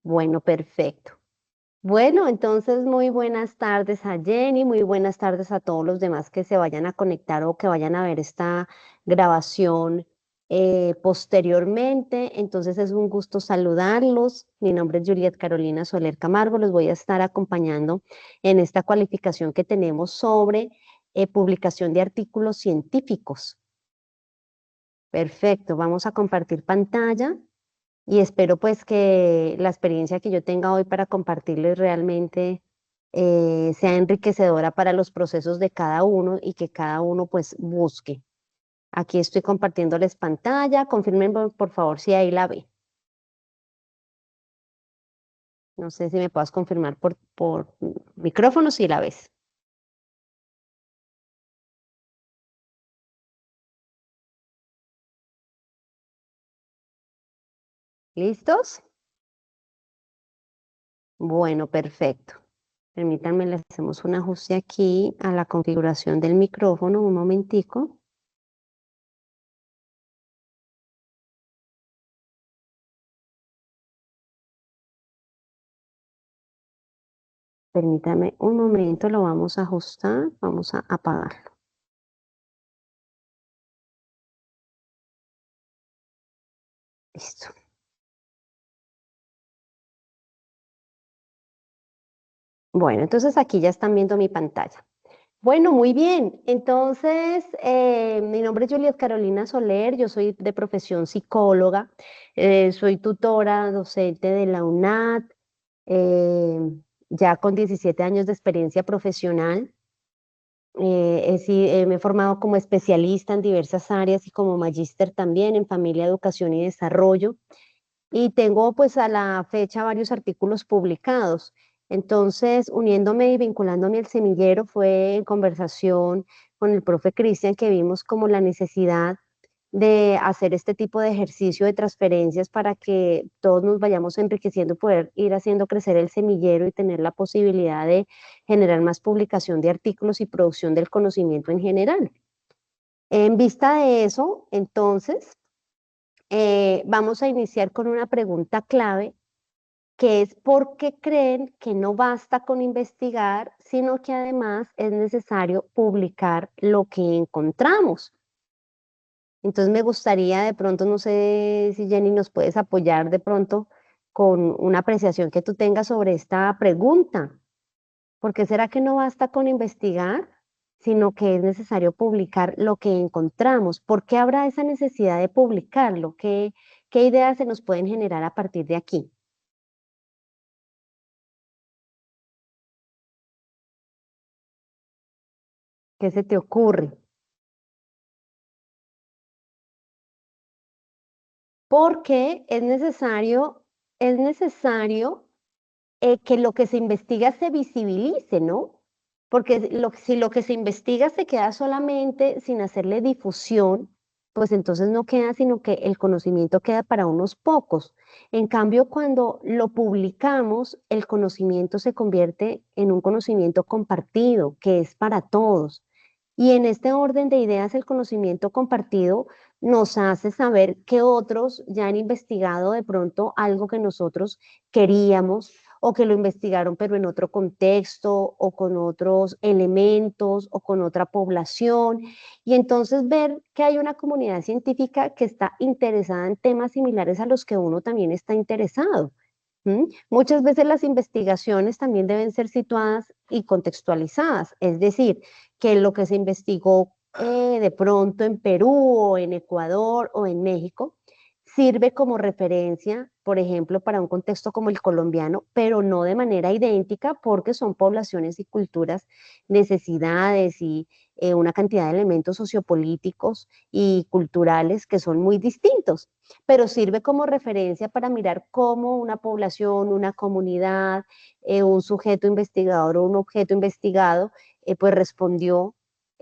Bueno, perfecto. Bueno, entonces muy buenas tardes a Jenny, muy buenas tardes a todos los demás que se vayan a conectar o que vayan a ver esta grabación posteriormente. Entonces es un gusto saludarlos. Mi nombre es Juliet Carolina Soler Camargo. Los voy a estar acompañando en esta cualificación que tenemos sobre publicación de artículos científicos. Perfecto, vamos a compartir pantalla. Y espero pues que la experiencia que yo tenga hoy para compartirles realmente sea enriquecedora para los procesos de cada uno y que cada uno pues busque. Aquí estoy compartiéndoles pantalla, confirmen por favor si ahí la ve. No sé si me puedas confirmar por micrófono si la ves. ¿Listos? Bueno, perfecto. Permítanme, le hacemos un ajuste aquí a la configuración del micrófono, un momentico. Permítame un momento, lo vamos a ajustar, vamos a apagarlo. Listo. Bueno, entonces aquí ya están viendo mi pantalla. Bueno, muy bien. Entonces, mi nombre es Juliet Carolina Soler, yo soy de profesión psicóloga, soy tutora docente de la UNAD, eh, ya con 17 años de experiencia profesional. Me he formado como especialista en diversas áreas y como magíster también en familia, educación y desarrollo. Y tengo pues a la fecha varios artículos publicados. Entonces, uniéndome y vinculándome al semillero, fue en conversación con el profe Cristian que vimos como la necesidad de hacer este tipo de ejercicio de transferencias para que todos nos vayamos enriqueciendo, poder ir haciendo crecer el semillero y tener la posibilidad de generar más publicación de artículos y producción del conocimiento en general. En vista de eso, entonces, vamos a iniciar con una pregunta clave, que es ¿por qué creen que no basta con investigar, sino que además es necesario publicar lo que encontramos? Entonces me gustaría de pronto, no sé si Jenny nos puedes apoyar de pronto con una apreciación que tú tengas sobre esta pregunta. ¿Por qué será que no basta con investigar, sino que es necesario publicar lo que encontramos? ¿Por qué habrá esa necesidad de publicarlo? ¿Qué ideas se nos pueden generar a partir de aquí? ¿Qué se te ocurre? Porque es necesario que lo que se investiga se visibilice, ¿no? Porque si lo que se investiga se queda solamente sin hacerle difusión, pues entonces no queda sino que el conocimiento queda para unos pocos. En cambio, cuando lo publicamos, el conocimiento se convierte en un conocimiento compartido, que es para todos. Y en este orden de ideas, el conocimiento compartido nos hace saber que otros ya han investigado de pronto algo que nosotros queríamos o que lo investigaron pero en otro contexto o con otros elementos o con otra población. Y entonces ver que hay una comunidad científica que está interesada en temas similares a los que uno también está interesado. ¿Mm? Muchas veces las investigaciones también deben ser situadas y contextualizadas, es decir, que lo que se investigó de pronto en Perú o en Ecuador o en México sirve como referencia, por ejemplo, para un contexto como el colombiano, pero no de manera idéntica porque son poblaciones y culturas, necesidades y una cantidad de elementos sociopolíticos y culturales que son muy distintos, pero sirve como referencia para mirar cómo una población, una comunidad, un sujeto investigador o un objeto investigado, pues respondió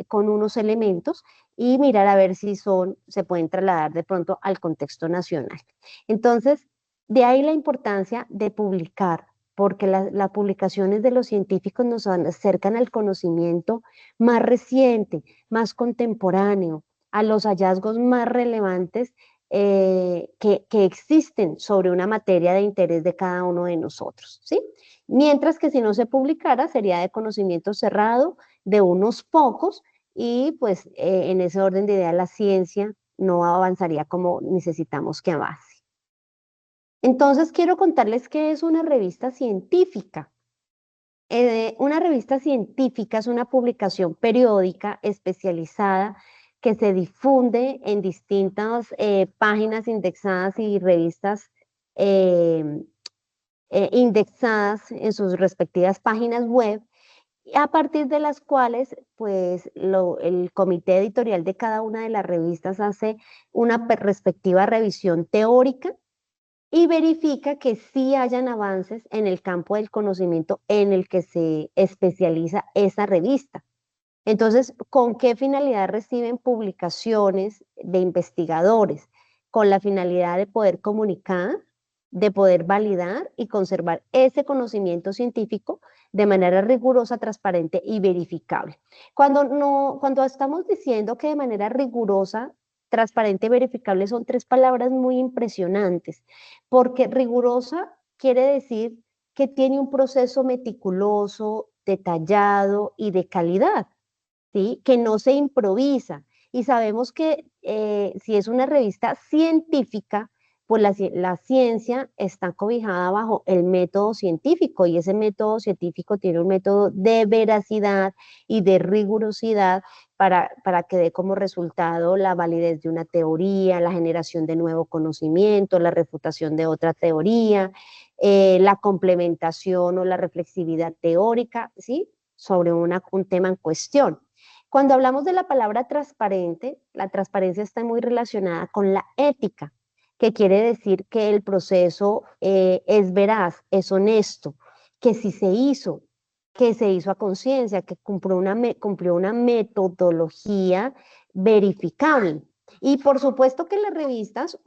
con unos elementos y mirar a ver si se pueden trasladar de pronto al contexto nacional. Entonces, de ahí la importancia de publicar, porque las publicaciones de los científicos nos acercan al conocimiento más reciente, más contemporáneo, a los hallazgos más relevantes que existen sobre una materia de interés de cada uno de nosotros, ¿sí? Mientras que si no se publicara sería de conocimiento cerrado de unos pocos y pues en ese orden de ideas la ciencia no avanzaría como necesitamos que avance. Entonces quiero contarles qué es una revista científica. Una revista científica es una publicación periódica especializada que se difunde en distintas páginas indexadas y revistas eh, indexadas en sus respectivas páginas web, a partir de las cuales pues el comité editorial de cada una de las revistas hace una respectiva revisión teórica y verifica que sí hayan avances en el campo del conocimiento en el que se especializa esa revista. Entonces, ¿con qué finalidad reciben publicaciones de investigadores? Con la finalidad de poder comunicar, de poder validar y conservar ese conocimiento científico de manera rigurosa, transparente y verificable. Cuando estamos diciendo que de manera rigurosa, transparente y verificable son tres palabras muy impresionantes, porque rigurosa quiere decir que tiene un proceso meticuloso, detallado y de calidad. ¿Sí? Que no se improvisa. Y sabemos que si es una revista científica, pues la ciencia está cobijada bajo el método científico y ese método científico tiene un método de veracidad y de rigurosidad para que dé como resultado la validez de una teoría, la generación de nuevo conocimiento, la refutación de otra teoría, la complementación o la reflexividad teórica, ¿sí? Sobre un tema en cuestión. Cuando hablamos de la palabra transparente, la transparencia está muy relacionada con la ética, que quiere decir que el proceso es veraz, es honesto, que si se hizo, que se hizo a conciencia, que cumplió una metodología verificable. Y por supuesto que las revistas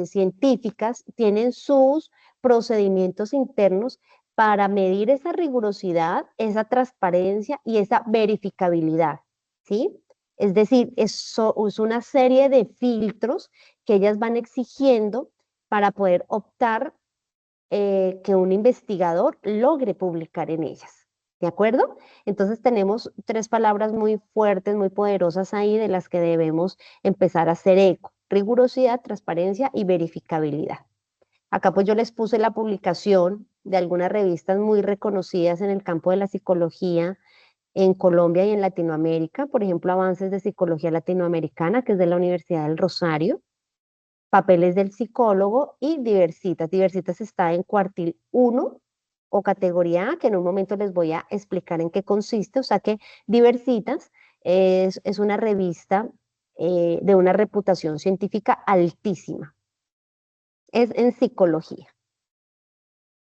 científicas tienen sus procedimientos internos para medir esa rigurosidad, esa transparencia y esa verificabilidad, ¿sí? Es decir, es una serie de filtros que ellas van exigiendo para poder optar que un investigador logre publicar en ellas. ¿De acuerdo? Entonces tenemos tres palabras muy fuertes, muy poderosas ahí de las que debemos empezar a hacer eco. Rigurosidad, transparencia y verificabilidad. Acá pues yo les puse la publicación de algunas revistas muy reconocidas en el campo de la psicología en Colombia y en Latinoamérica, por ejemplo, Avances de Psicología Latinoamericana, que es de la Universidad del Rosario, Papeles del Psicólogo y Diversitas. Diversitas está en cuartil 1 o categoría A, que en un momento les voy a explicar en qué consiste, o sea que Diversitas es una revista de una reputación científica altísima, es en psicología.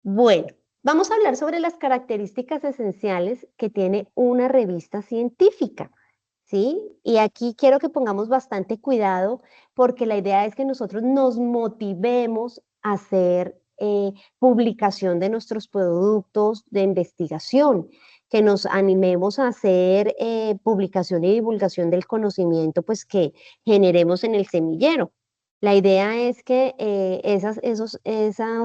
Bueno, vamos a hablar sobre las características esenciales que tiene una revista científica, ¿sí? Y aquí quiero que pongamos bastante cuidado porque la idea es que nosotros nos motivemos a hacer publicación de nuestros productos de investigación, que nos animemos a hacer publicación y divulgación del conocimiento, pues que generemos en el semillero. La idea es que esos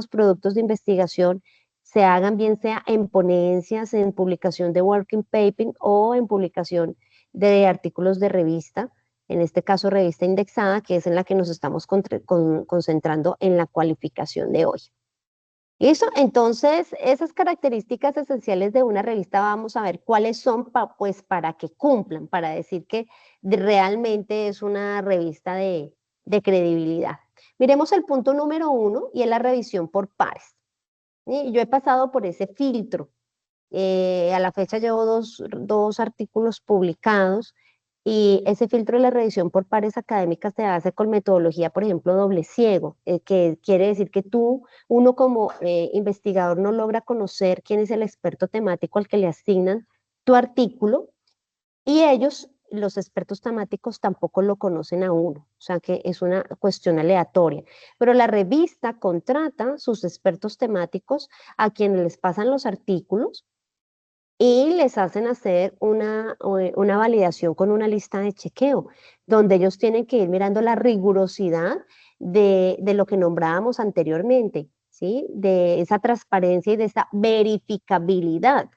productos de investigación se hagan bien sea en ponencias, en publicación de working paper o en publicación de artículos de revista, en este caso revista indexada, que es en la que nos estamos concentrando en la cualificación de hoy. ¿Listo? Entonces, esas características esenciales de una revista vamos a ver cuáles son pues para que cumplan, para decir que realmente es una revista de credibilidad. Miremos el punto número 1 y es la revisión por pares. ¿Sí? Yo he pasado por ese filtro. A la fecha llevo dos artículos publicados y ese filtro de la revisión por pares académicas se hace con metodología, por ejemplo, doble ciego, que quiere decir que uno como investigador no logra conocer quién es el experto temático al que le asignan tu artículo y ellos, los expertos temáticos, tampoco lo conocen a uno, o sea que es una cuestión aleatoria. Pero la revista contrata sus expertos temáticos a quienes les pasan los artículos y les hacen hacer una validación con una lista de chequeo, donde ellos tienen que ir mirando la rigurosidad de lo que nombrábamos anteriormente, ¿sí? De esa transparencia y de esa verificabilidad.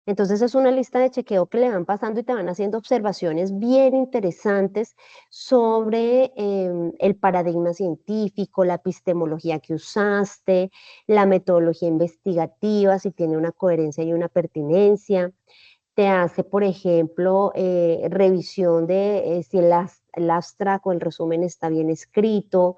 Entonces es una lista de chequeo que le van pasando y te van haciendo observaciones bien interesantes sobre el paradigma científico, la epistemología que usaste, la metodología investigativa, si tiene una coherencia y una pertinencia. Te hace, por ejemplo, revisión de si el abstract o el resumen está bien escrito.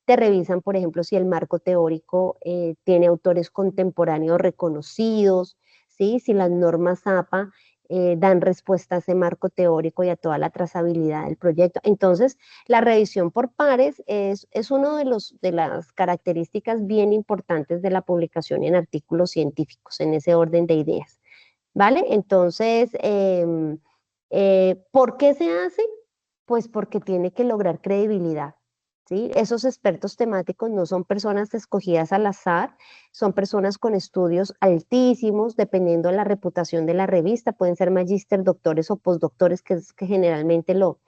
Te revisan, por ejemplo, si el marco teórico tiene autores contemporáneos reconocidos, ¿sí? Si las normas APA dan respuesta a ese marco teórico y a toda la trazabilidad del proyecto. Entonces, la revisión por pares es uno de las características bien importantes de la publicación en artículos científicos, en ese orden de ideas. ¿Vale? Entonces, ¿por qué se hace? Pues porque tiene que lograr credibilidad, ¿sí? Esos expertos temáticos no son personas escogidas al azar, son personas con estudios altísimos, dependiendo de la reputación de la revista, pueden ser magíster, doctores o postdoctores, que es que generalmente lo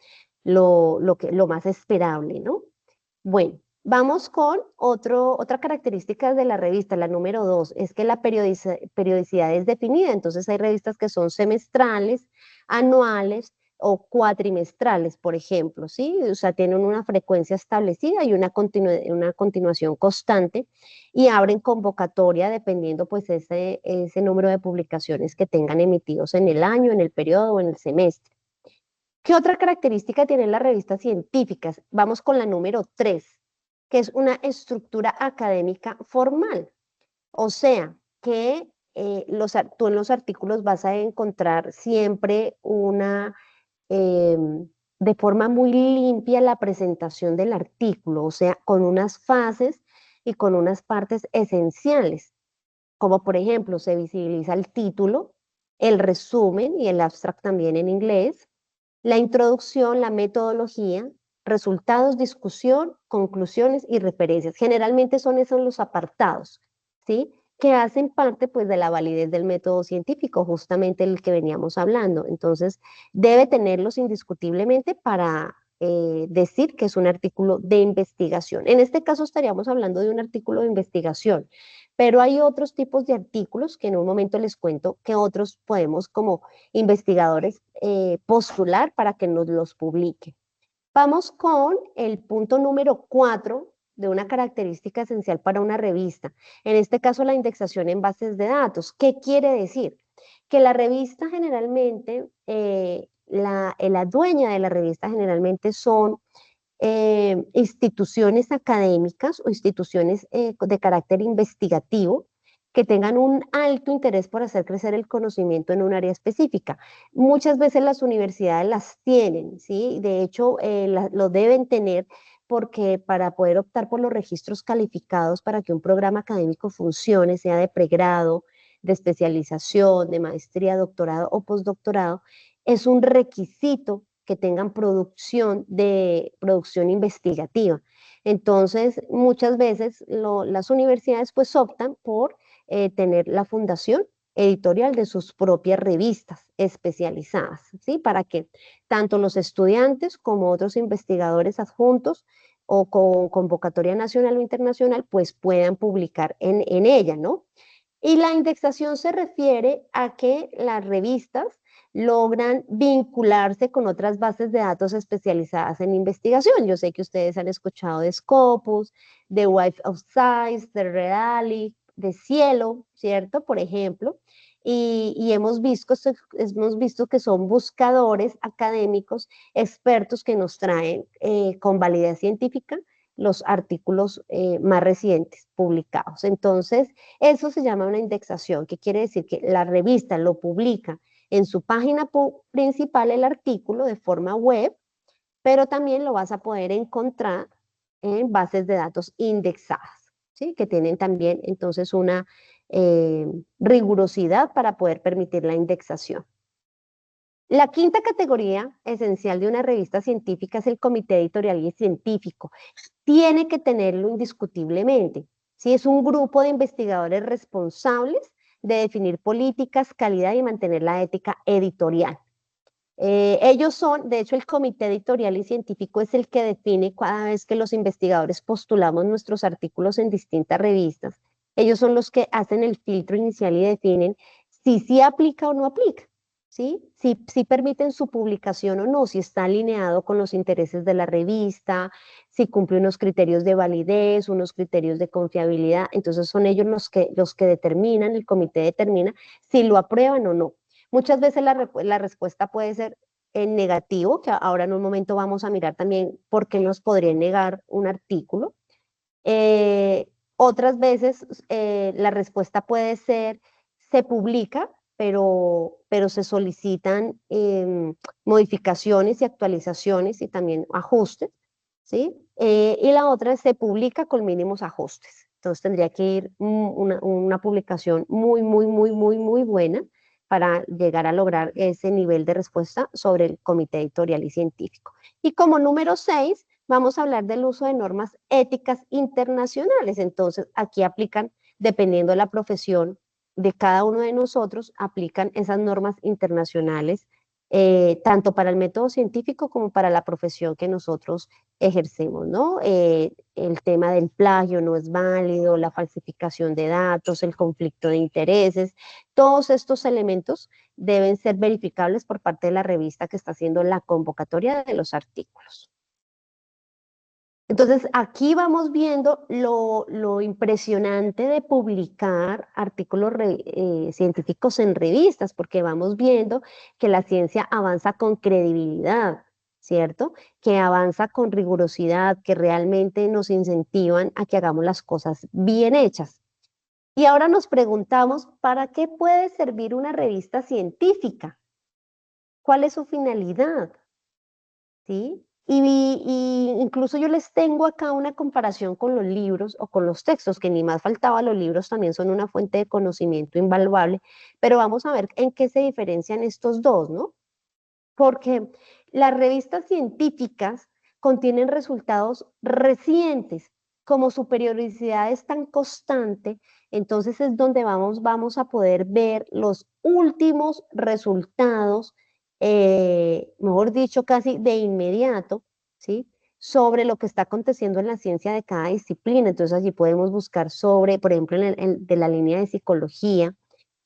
más esperable, ¿no? Bueno, vamos con otra característica de la revista, la número 2, es que la periodicidad es definida. Entonces hay revistas que son semestrales, anuales o cuatrimestrales, por ejemplo, ¿sí? O sea, tienen una frecuencia establecida y una continuación constante y abren convocatoria dependiendo pues ese número de publicaciones que tengan emitidos en el año, en el periodo o en el semestre. ¿Qué otra característica tienen las revistas científicas? Vamos con la número 3, que es una estructura académica formal. O sea, que tú en los artículos vas a encontrar siempre de forma muy limpia la presentación del artículo, o sea, con unas fases y con unas partes esenciales, como por ejemplo se visibiliza el título, el resumen y el abstract también en inglés, la introducción, la metodología, resultados, discusión, conclusiones y referencias. Generalmente son esos los apartados, ¿sí? Que hacen parte pues de la validez del método científico, justamente el que veníamos hablando. Entonces, debe tenerlos indiscutiblemente para decir que es un artículo de investigación. En este caso estaríamos hablando de un artículo de investigación, pero hay otros tipos de artículos que en un momento les cuento que otros podemos como investigadores postular para que nos los publique. Vamos con el punto número 4 de una característica esencial para una revista. En este caso, la indexación en bases de datos. ¿Qué quiere decir? Que la revista generalmente, la dueña de la revista generalmente son instituciones académicas o instituciones de carácter investigativo que tengan un alto interés por hacer crecer el conocimiento en un área específica. Muchas veces las universidades las tienen, ¿sí? De hecho, lo deben tener porque para poder optar por los registros calificados para que un programa académico funcione, sea de pregrado, de especialización, de maestría, doctorado o postdoctorado, es un requisito que tengan producción investigativa. Entonces, muchas veces las universidades pues optan por tener la fundación editorial de sus propias revistas especializadas, ¿sí? Para que tanto los estudiantes como otros investigadores adjuntos o con convocatoria nacional o internacional pues puedan publicar en ella, ¿no? Y la indexación se refiere a que las revistas logran vincularse con otras bases de datos especializadas en investigación. Yo sé que ustedes han escuchado de Scopus, de Web of Science, de Reali, de Cielo, ¿cierto? Por ejemplo. Y hemos visto que son buscadores académicos, expertos que nos traen con validez científica los artículos más recientes publicados. Entonces, eso se llama una indexación, que quiere decir que la revista lo publica en su página principal el artículo de forma web, pero también lo vas a poder encontrar en bases de datos indexadas, ¿sí? Que tienen también entonces una rigurosidad para poder permitir la indexación. La quinta categoría esencial de una revista científica es el comité editorial y científico. Tiene que tenerlo indiscutiblemente. ¿Sí? Es un grupo de investigadores responsables de definir políticas, calidad y mantener la ética editorial. Ellos son, de hecho, el comité editorial y científico es el que define cada vez que los investigadores postulamos nuestros artículos en distintas revistas. Ellos son los que hacen el filtro inicial y definen si sí aplica o no aplica, ¿sí? Si permiten su publicación o no, si está alineado con los intereses de la revista, si cumple unos criterios de validez, unos criterios de confiabilidad. Entonces son ellos los que determinan, el comité determina si lo aprueban o no. Muchas veces la respuesta puede ser en negativo, que ahora en un momento vamos a mirar también por qué nos podría negar un artículo. Otras veces la respuesta puede ser, se publica, pero se solicitan modificaciones y actualizaciones y también ajustes, ¿sí? Y la otra es, se publica con mínimos ajustes. Entonces tendría que ir una publicación muy buena para llegar a lograr ese nivel de respuesta sobre el comité editorial y científico. Y como número 6, vamos a hablar del uso de normas éticas internacionales. Entonces, aquí aplican, dependiendo de la profesión de cada uno de nosotros, aplican esas normas internacionales, tanto para el método científico como para la profesión que nosotros ejercemos, ¿no? El tema del plagio no es válido, la falsificación de datos, el conflicto de intereses, todos estos elementos deben ser verificables por parte de la revista que está haciendo la convocatoria de los artículos. Entonces, aquí vamos viendo lo impresionante de publicar artículos científicos en revistas, porque vamos viendo que la ciencia avanza con credibilidad, ¿cierto? Que avanza con rigurosidad, que realmente nos incentivan a que hagamos las cosas bien hechas. Y ahora nos preguntamos, ¿para qué puede servir una revista científica? ¿Cuál es su finalidad? ¿Sí? Y incluso yo les tengo acá una comparación con los libros o con los textos, que ni más faltaba, los libros también son una fuente de conocimiento invaluable, pero vamos a ver en qué se diferencian estos dos, ¿no? Porque las revistas científicas contienen resultados recientes, como su periodicidad es tan constante, entonces es donde vamos a poder ver los últimos resultados, mejor dicho, casi de inmediato, ¿sí? Sobre lo que está aconteciendo en la ciencia de cada disciplina. Entonces allí podemos buscar sobre, por ejemplo, de la línea de psicología,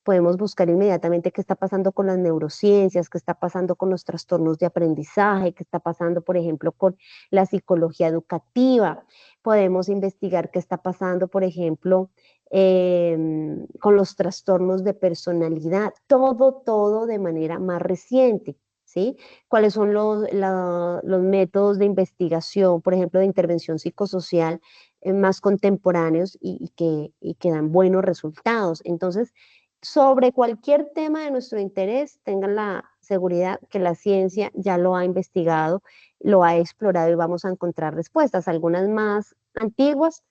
podemos buscar inmediatamente qué está pasando con las neurociencias, qué está pasando con los trastornos de aprendizaje, qué está pasando, por ejemplo, con la psicología educativa. Podemos investigar qué está pasando, por ejemplo, con los trastornos de personalidad. Todo de manera más reciente. ¿Sí? ¿Cuáles son los métodos de investigación, por ejemplo, de intervención psicosocial más contemporáneos y que dan buenos resultados? Entonces, sobre cualquier tema de nuestro interés, tengan la seguridad que la ciencia ya lo ha investigado, lo ha explorado y vamos a encontrar respuestas, algunas más antiguas,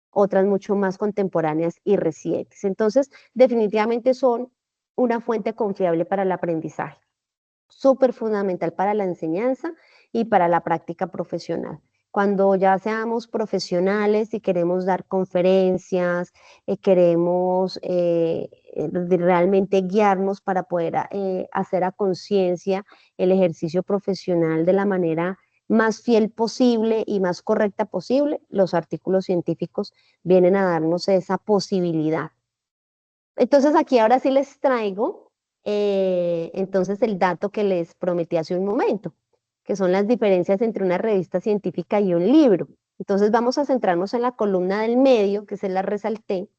otras mucho más contemporáneas y recientes. Entonces, definitivamente son una fuente confiable para el aprendizaje, súper fundamental para la enseñanza y para la práctica profesional. Cuando ya seamos profesionales y queremos dar conferencias, queremos realmente guiarnos para poder hacer a conciencia el ejercicio profesional de la manera más fiel posible y más correcta posible, los artículos científicos vienen a darnos esa posibilidad. Entonces aquí ahora sí les traigo entonces el dato que les prometí hace un momento, que son las diferencias entre una revista científica y un libro. Entonces vamos a centrarnos en la columna del medio, que se la resalté,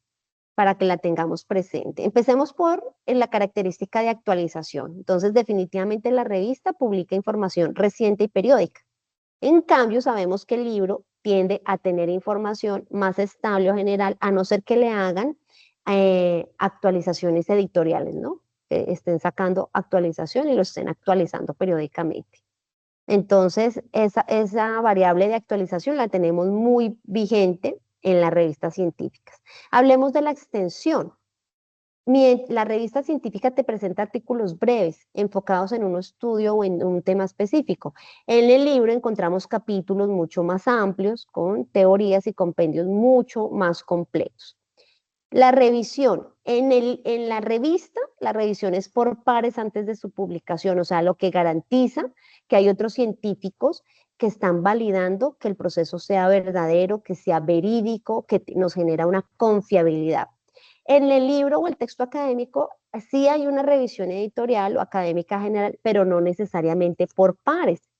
para que la tengamos presente. Empecemos por la característica de actualización. Entonces definitivamente la revista publica información reciente y periódica. En cambio, sabemos que el libro tiende a tener información más estable o general, a no ser que le hagan actualizaciones editoriales, ¿no? Que estén sacando actualización y lo estén actualizando periódicamente. Entonces, esa variable de actualización la tenemos muy vigente en las revistas científicas. Hablemos de la extensión. La revista científica te presenta artículos breves, enfocados en un estudio o en un tema específico. En el libro encontramos capítulos mucho más amplios, con teorías y compendios mucho más completos. La revisión. En la revista, la revisión es por pares antes de su publicación, o sea, lo que garantiza que hay otros científicos que están validando que el proceso sea verdadero, que sea verídico, que nos genera una confiabilidad. En el libro o el texto académico sí hay una revisión editorial o académica general, pero no necesariamente por pares,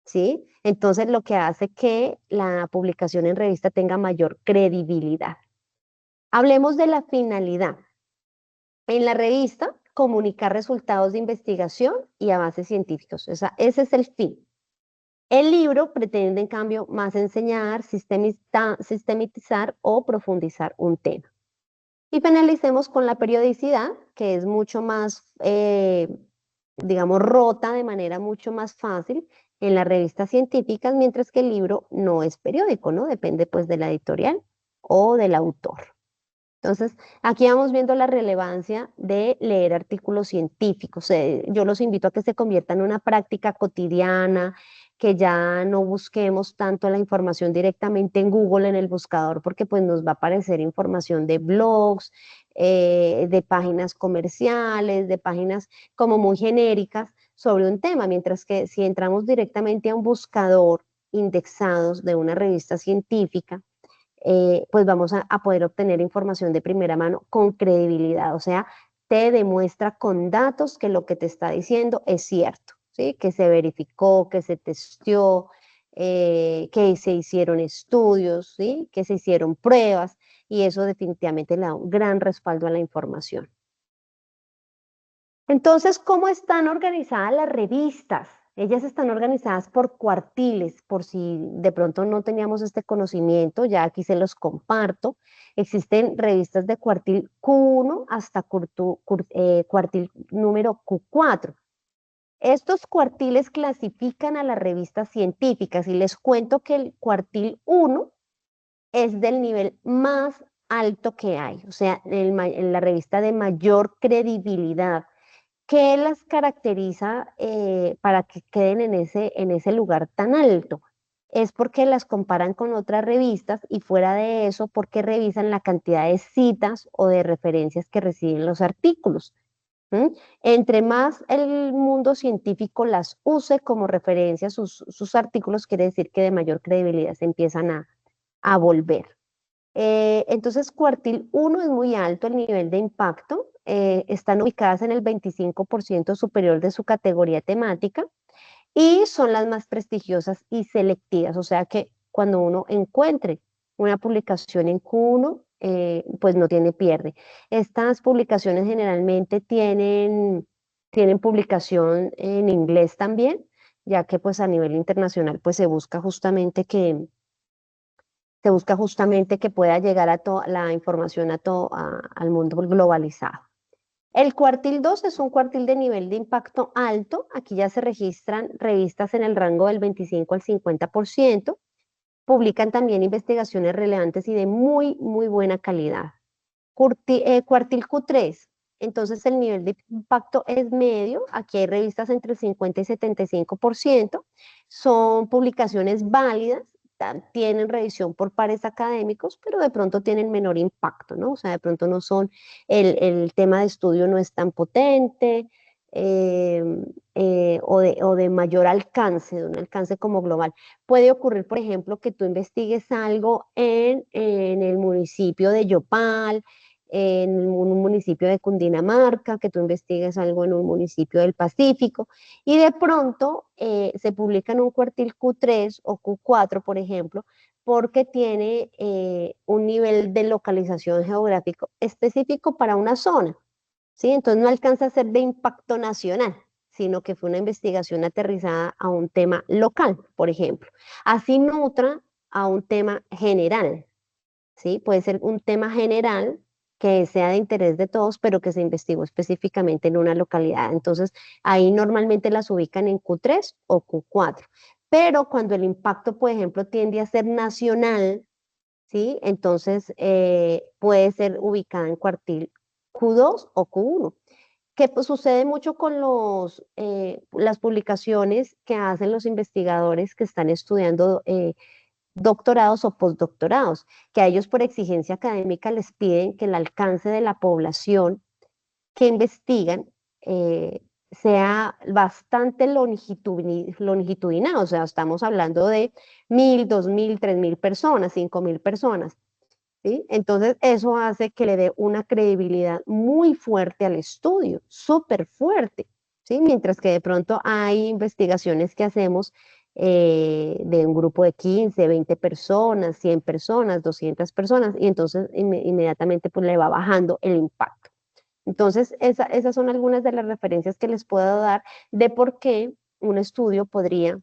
¿sí? Entonces, lo que hace que la publicación en revista tenga mayor credibilidad. Hablemos de la finalidad. En la revista, comunicar resultados de investigación y avances científicos. Ese es el fin. El libro pretende, en cambio, más enseñar, sistematizar o profundizar un tema. Y finalicemos con la periodicidad, que es mucho más, digamos, rota de manera mucho más fácil en las revistas científicas, mientras que el libro no es periódico, ¿no? Depende pues de la editorial o del autor. Entonces, aquí vamos viendo la relevancia de leer artículos científicos. Yo los invito a que se convierta en una práctica cotidiana, que ya no busquemos tanto la información directamente en Google, en el buscador, porque pues nos va a aparecer información de blogs, de páginas comerciales, de páginas como muy genéricas sobre un tema, mientras que si entramos directamente a un buscador indexados de una revista científica, pues vamos a poder obtener información de primera mano con credibilidad, o sea, te demuestra con datos que lo que te está diciendo es cierto, ¿sí? Que se verificó, que se testeó, que se hicieron estudios, ¿sí? Que se hicieron pruebas, y eso definitivamente le da un gran respaldo a la información. Entonces, ¿cómo están organizadas las revistas? Ellas están organizadas por cuartiles, por si de pronto no teníamos este conocimiento, ya aquí se los comparto. Existen revistas de cuartil Q1 hasta cuartil número Q4. Estos cuartiles clasifican a las revistas científicas y les cuento que el cuartil 1 es del nivel más alto que hay, o sea, en la revista de mayor credibilidad. ¿Qué las caracteriza para que queden en ese lugar tan alto? Es porque las comparan con otras revistas y fuera de eso, porque revisan la cantidad de citas o de referencias que reciben los artículos. ¿Mm? Entre más el mundo científico las use como referencia sus artículos, quiere decir que de mayor credibilidad se empiezan a volver. Entonces, cuartil 1 es muy alto el nivel de impacto, están ubicadas en el 25% superior de su categoría temática y son las más prestigiosas y selectivas, o sea que cuando uno encuentre una publicación en Q1, pues no tiene pierde. Estas publicaciones generalmente tienen publicación en inglés también, ya que pues a nivel internacional pues se busca justamente que pueda llegar a toda la información al mundo globalizado. El cuartil 2 es un cuartil de nivel de impacto alto. Aquí ya se registran revistas en el rango del 25 al 50%. Publican también investigaciones relevantes y de muy, muy buena calidad. Cuartil Q3. Entonces el nivel de impacto es medio. Aquí hay revistas entre el 50 y 75%. Son publicaciones válidas, tienen revisión por pares académicos, pero de pronto tienen menor impacto, ¿no? O sea, de pronto no son, el tema de estudio no es tan potente, eh, o de mayor alcance, de un alcance como global. Puede ocurrir, por ejemplo, que tú investigues algo en el municipio de Yopal, en un municipio de Cundinamarca, que tú investigues algo en un municipio del Pacífico, y de pronto se publica en un cuartil Q3 o Q4, por ejemplo, porque tiene un nivel de localización geográfico específico para una zona, ¿sí? Entonces no alcanza a ser de impacto nacional, sino que fue una investigación aterrizada a un tema local, por ejemplo. Así nutra a un tema general, ¿sí? Puede ser un tema general que sea de interés de todos, pero que se investigó específicamente en una localidad. Entonces, ahí normalmente las ubican en Q3 o Q4. Pero cuando el impacto, por ejemplo, tiende a ser nacional, ¿sí? Entonces, puede ser ubicada en cuartil Q2 o Q1, que pues, sucede mucho con las publicaciones que hacen los investigadores que están estudiando doctorados o postdoctorados, que a ellos por exigencia académica les piden que el alcance de la población que investigan sea bastante longitudinal, o sea, estamos hablando de 1.000, 2.000, 3.000 personas, 5.000 personas, ¿sí? Entonces, eso hace que le dé una credibilidad muy fuerte al estudio, súper fuerte, ¿sí? Mientras que de pronto hay investigaciones que hacemos de un grupo de 15, 20 personas, 100 personas, 200 personas, y entonces inmediatamente pues le va bajando el impacto. Entonces, esas son algunas de las referencias que les puedo dar de por qué un estudio podría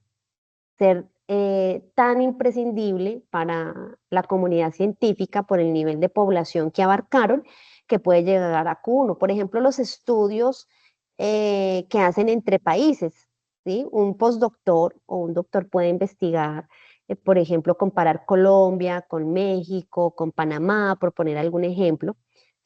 ser tan imprescindible para la comunidad científica por el nivel de población que abarcaron, que puede llegar a Q1. Por ejemplo, los estudios que hacen entre países, ¿sí? Un postdoctor o un doctor puede investigar, por ejemplo, comparar Colombia con México, con Panamá, por poner algún ejemplo,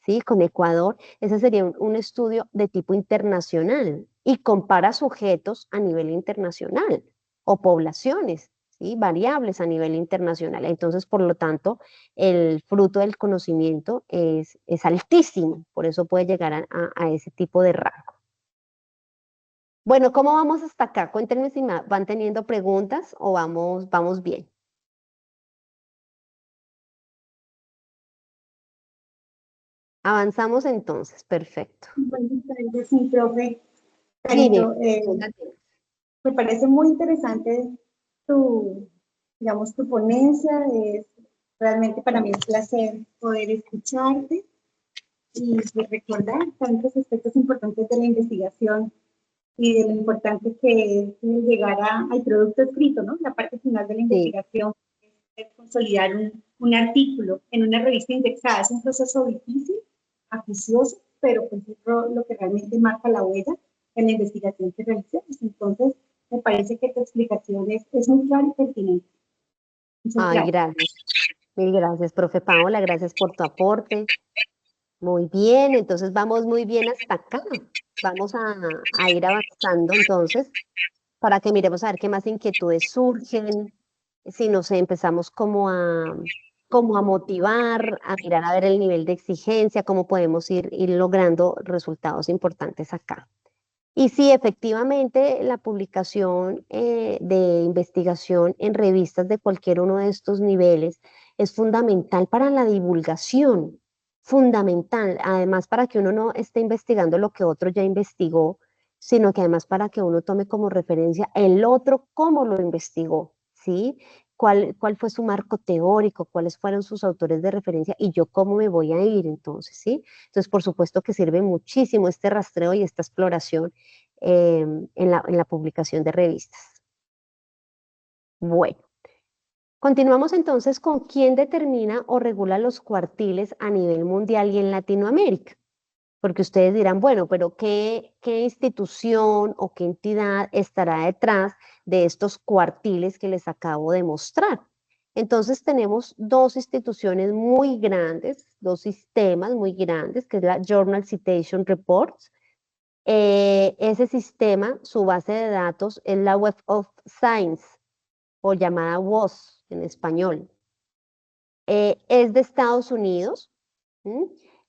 ¿sí? Con Ecuador. Ese sería un estudio de tipo internacional y compara sujetos a nivel internacional o poblaciones, ¿sí? Variables a nivel internacional. Entonces, por lo tanto, el fruto del conocimiento es altísimo, por eso puede llegar a ese tipo de rango. Bueno, ¿cómo vamos hasta acá? Cuéntenme si van teniendo preguntas o vamos bien. Avanzamos entonces, perfecto. Bueno, entonces, sí, profe, Dime, Carito, póngate. me parece muy interesante tu, digamos, tu ponencia. Realmente para mí es un placer poder escucharte y pues, recordar tantos aspectos importantes de la investigación y de lo importante que es llegar al producto escrito, ¿no? La parte final de la Sí, investigación es consolidar un artículo en una revista indexada. Es un proceso difícil, acucioso, pero pues es lo que realmente marca la huella en la investigación que realizamos. Entonces, me parece que tu explicación es muy clara y pertinente. Muchas ay, gracias. gracias. Mil gracias, profe Paola, gracias por tu aporte. Muy bien, entonces vamos muy bien hasta acá. Vamos a ir avanzando entonces para que miremos a ver qué más inquietudes surgen, si nos empezamos como a motivar, a mirar a ver el nivel de exigencia, cómo podemos ir logrando resultados importantes acá. Y sí, efectivamente, la publicación de investigación en revistas de cualquier uno de estos niveles es fundamental para la divulgación, fundamental, además para que uno no esté investigando lo que otro ya investigó, sino que además para que uno tome como referencia el otro cómo lo investigó, ¿sí? ¿Cuál fue su marco teórico? ¿Cuáles fueron sus autores de referencia? Y yo cómo me voy a ir entonces, ¿sí? Entonces, por supuesto que sirve muchísimo este rastreo y esta exploración en la publicación de revistas. Bueno, continuamos entonces con quién determina o regula los cuartiles a nivel mundial y en Latinoamérica. Porque ustedes dirán, bueno, pero ¿qué institución o qué entidad estará detrás de estos cuartiles que les acabo de mostrar? Entonces tenemos dos instituciones muy grandes, dos sistemas muy grandes, que es la Journal Citation Reports. Ese sistema, su base de datos es la Web of Science, o llamada WOS en español. Es de Estados Unidos. ¿Mm?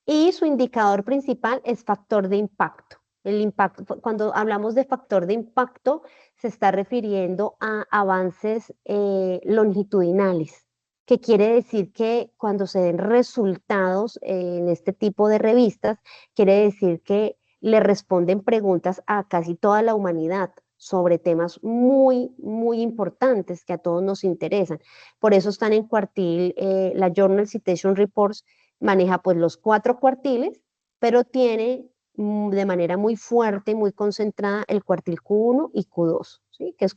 Y su indicador principal es factor de impacto. El impacto, cuando hablamos de factor de impacto, se está refiriendo a avances longitudinales, que quiere decir que cuando se den resultados en este tipo de revistas, quiere decir que le responden preguntas a casi toda la humanidad sobre temas muy, muy importantes que a todos nos interesan. Por eso están en cuartil la Journal Citation Reports maneja pues los 4 cuartiles, pero tiene de manera muy fuerte, muy concentrada el cuartil Q1 y Q2, ¿sí? Que es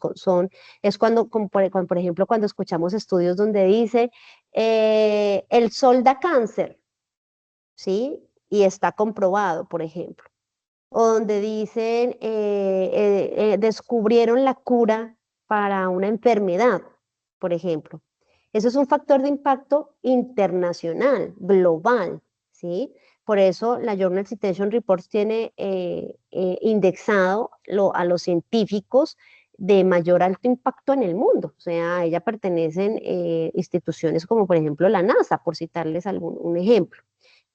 cuando, cuando, por ejemplo, cuando escuchamos estudios donde dice el sol da cáncer, ¿sí? Y está comprobado, por ejemplo. O donde dicen descubrieron la cura para una enfermedad, por ejemplo. Eso es un factor de impacto internacional, global, ¿sí? Por eso la Journal Citation Reports tiene indexado a los científicos de mayor alto impacto en el mundo. O sea, a ella pertenecen instituciones como por ejemplo la NASA, por citarles un ejemplo.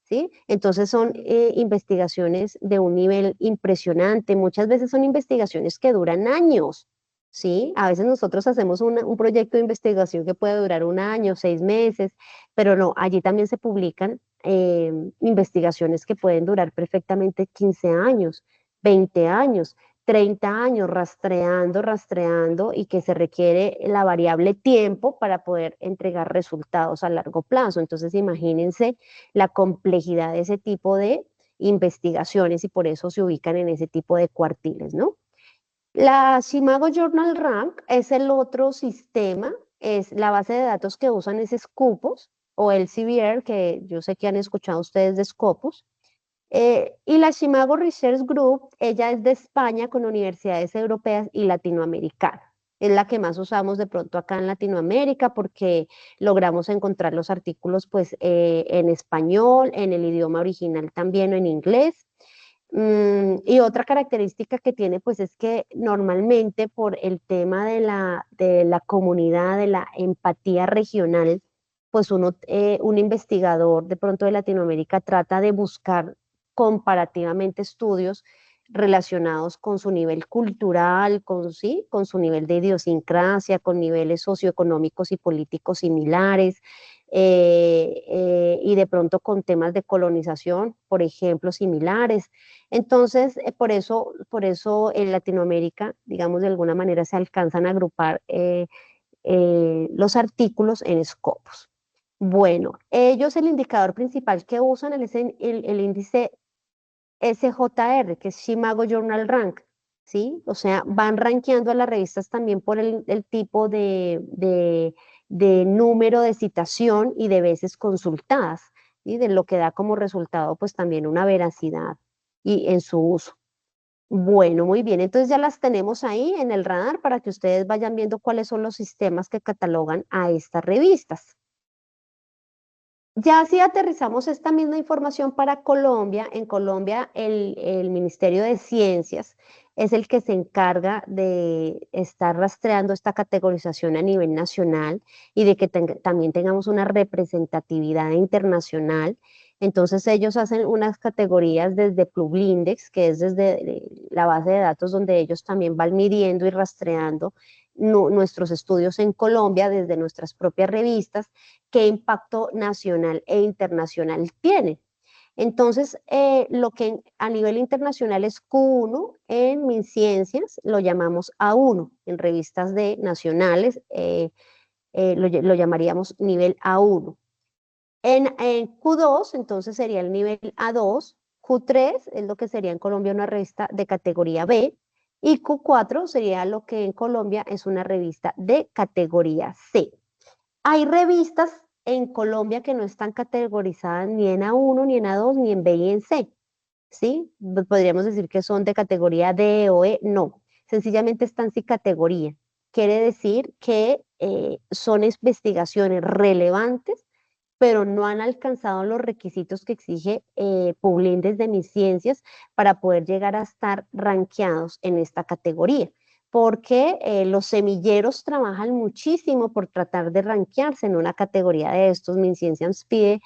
¿Sí? Entonces son investigaciones de un nivel impresionante, muchas veces son investigaciones que duran años, ¿sí? A veces nosotros hacemos un proyecto de investigación que puede durar un año, 6 meses, pero no, allí también se publican investigaciones que pueden durar perfectamente 15 años, 20 años. 30 años rastreando, rastreando y que se requiere la variable tiempo para poder entregar resultados a largo plazo. Entonces, imagínense la complejidad de ese tipo de investigaciones y por eso se ubican en ese tipo de cuartiles, ¿no? La Simago Journal Rank es el otro sistema, es la base de datos que usan es Scopus o el CBR, que yo sé que han escuchado ustedes de Scopus. Y la Simago Research Group, ella es de España con universidades europeas y latinoamericanas. Es la que más usamos de pronto acá en Latinoamérica porque logramos encontrar los artículos pues en español, en el idioma original también o en inglés. Y otra característica que tiene pues es que normalmente por el tema de la comunidad, de la empatía regional, pues un investigador de pronto de Latinoamérica trata de buscar comparativamente estudios relacionados con su nivel cultural, ¿sí? Con su nivel de idiosincrasia, con niveles socioeconómicos y políticos similares, y de pronto con temas de colonización, por ejemplo, similares. Entonces, por eso en Latinoamérica, digamos, de alguna manera se alcanzan a agrupar los artículos en scopus. Bueno, ellos el indicador principal que usan es el índice SJR, que es Chicago Journal Rank, ¿sí? O sea, van rankeando a las revistas también por el tipo de número de citación y de veces consultadas, ¿sí? De lo que da como resultado, pues también una veracidad y en su uso. Bueno, muy bien, entonces ya las tenemos ahí en el radar para que ustedes vayan viendo cuáles son los sistemas que catalogan a estas revistas. Ya si aterrizamos esta misma información para Colombia, en Colombia el Ministerio de Ciencias es el que se encarga de estar rastreando esta categorización a nivel nacional y de que también tengamos una representatividad internacional. Entonces ellos hacen unas categorías desde Publindex, que es desde la base de datos donde ellos también van midiendo y rastreando nuestros estudios en Colombia desde nuestras propias revistas, qué impacto nacional e internacional tiene. Entonces, lo que a nivel internacional es Q1, en MinCiencias lo llamamos A1, en revistas nacionales lo llamaríamos nivel A1. En Q2, entonces sería el nivel A2, Q3 es lo que sería en Colombia una revista de categoría B, y Q4 sería lo que en Colombia es una revista de categoría C. Hay revistas en Colombia que no están categorizadas ni en A1, ni en A2, ni en B y en C, ¿sí? Podríamos decir que son de categoría D o E, no, sencillamente están sin categoría. Quiere decir que son investigaciones relevantes, pero no han alcanzado los requisitos que exige Publin desde mis ciencias para poder llegar a estar rankeados en esta categoría porque los semilleros trabajan muchísimo por tratar de rankearse en una categoría de estos. MinCiencias pide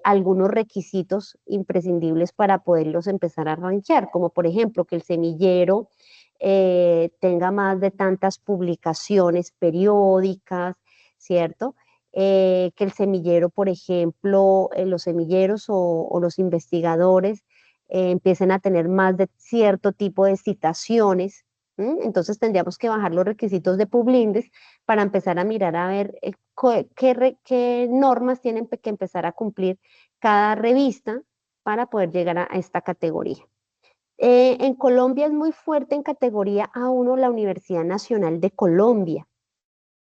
algunos requisitos imprescindibles para poderlos empezar a rankear, como por ejemplo que el semillero tenga más de tantas publicaciones periódicas, ¿cierto? Que el semillero, por ejemplo, los semilleros o los investigadores empiecen a tener más de cierto tipo de citaciones. Entonces tendríamos que bajar los requisitos de Publindex para empezar a mirar a ver qué normas tienen que empezar a cumplir cada revista para poder llegar a esta categoría. En Colombia es muy fuerte en categoría A1 la Universidad Nacional de Colombia,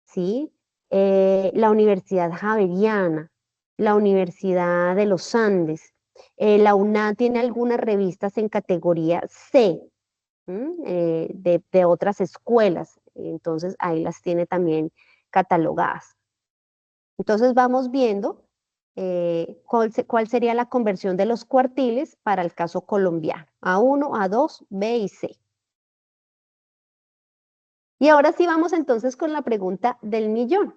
¿sí? La Universidad Javeriana, la Universidad de los Andes, la UNAD tiene algunas revistas en categoría C, de otras escuelas. Entonces ahí las tiene también catalogadas. Entonces vamos viendo cuál sería la conversión de los cuartiles para el caso colombiano. A1, A2, B y C. Y ahora sí vamos entonces con la pregunta del millón.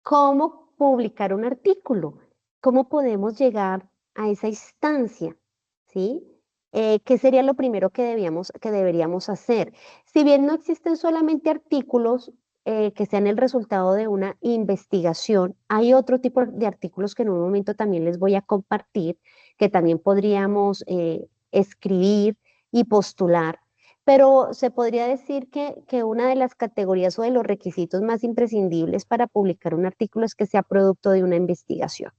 ¿Cómo publicar un artículo? ¿Cómo podemos llegar a esa instancia? ¿Sí? ¿Qué sería lo primero que deberíamos hacer? Si bien no existen solamente artículos que sean el resultado de una investigación, hay otro tipo de artículos que en un momento también les voy a compartir, que también podríamos escribir y postular, pero se podría decir que una de las categorías o de los requisitos más imprescindibles para publicar un artículo es que sea producto de una investigación.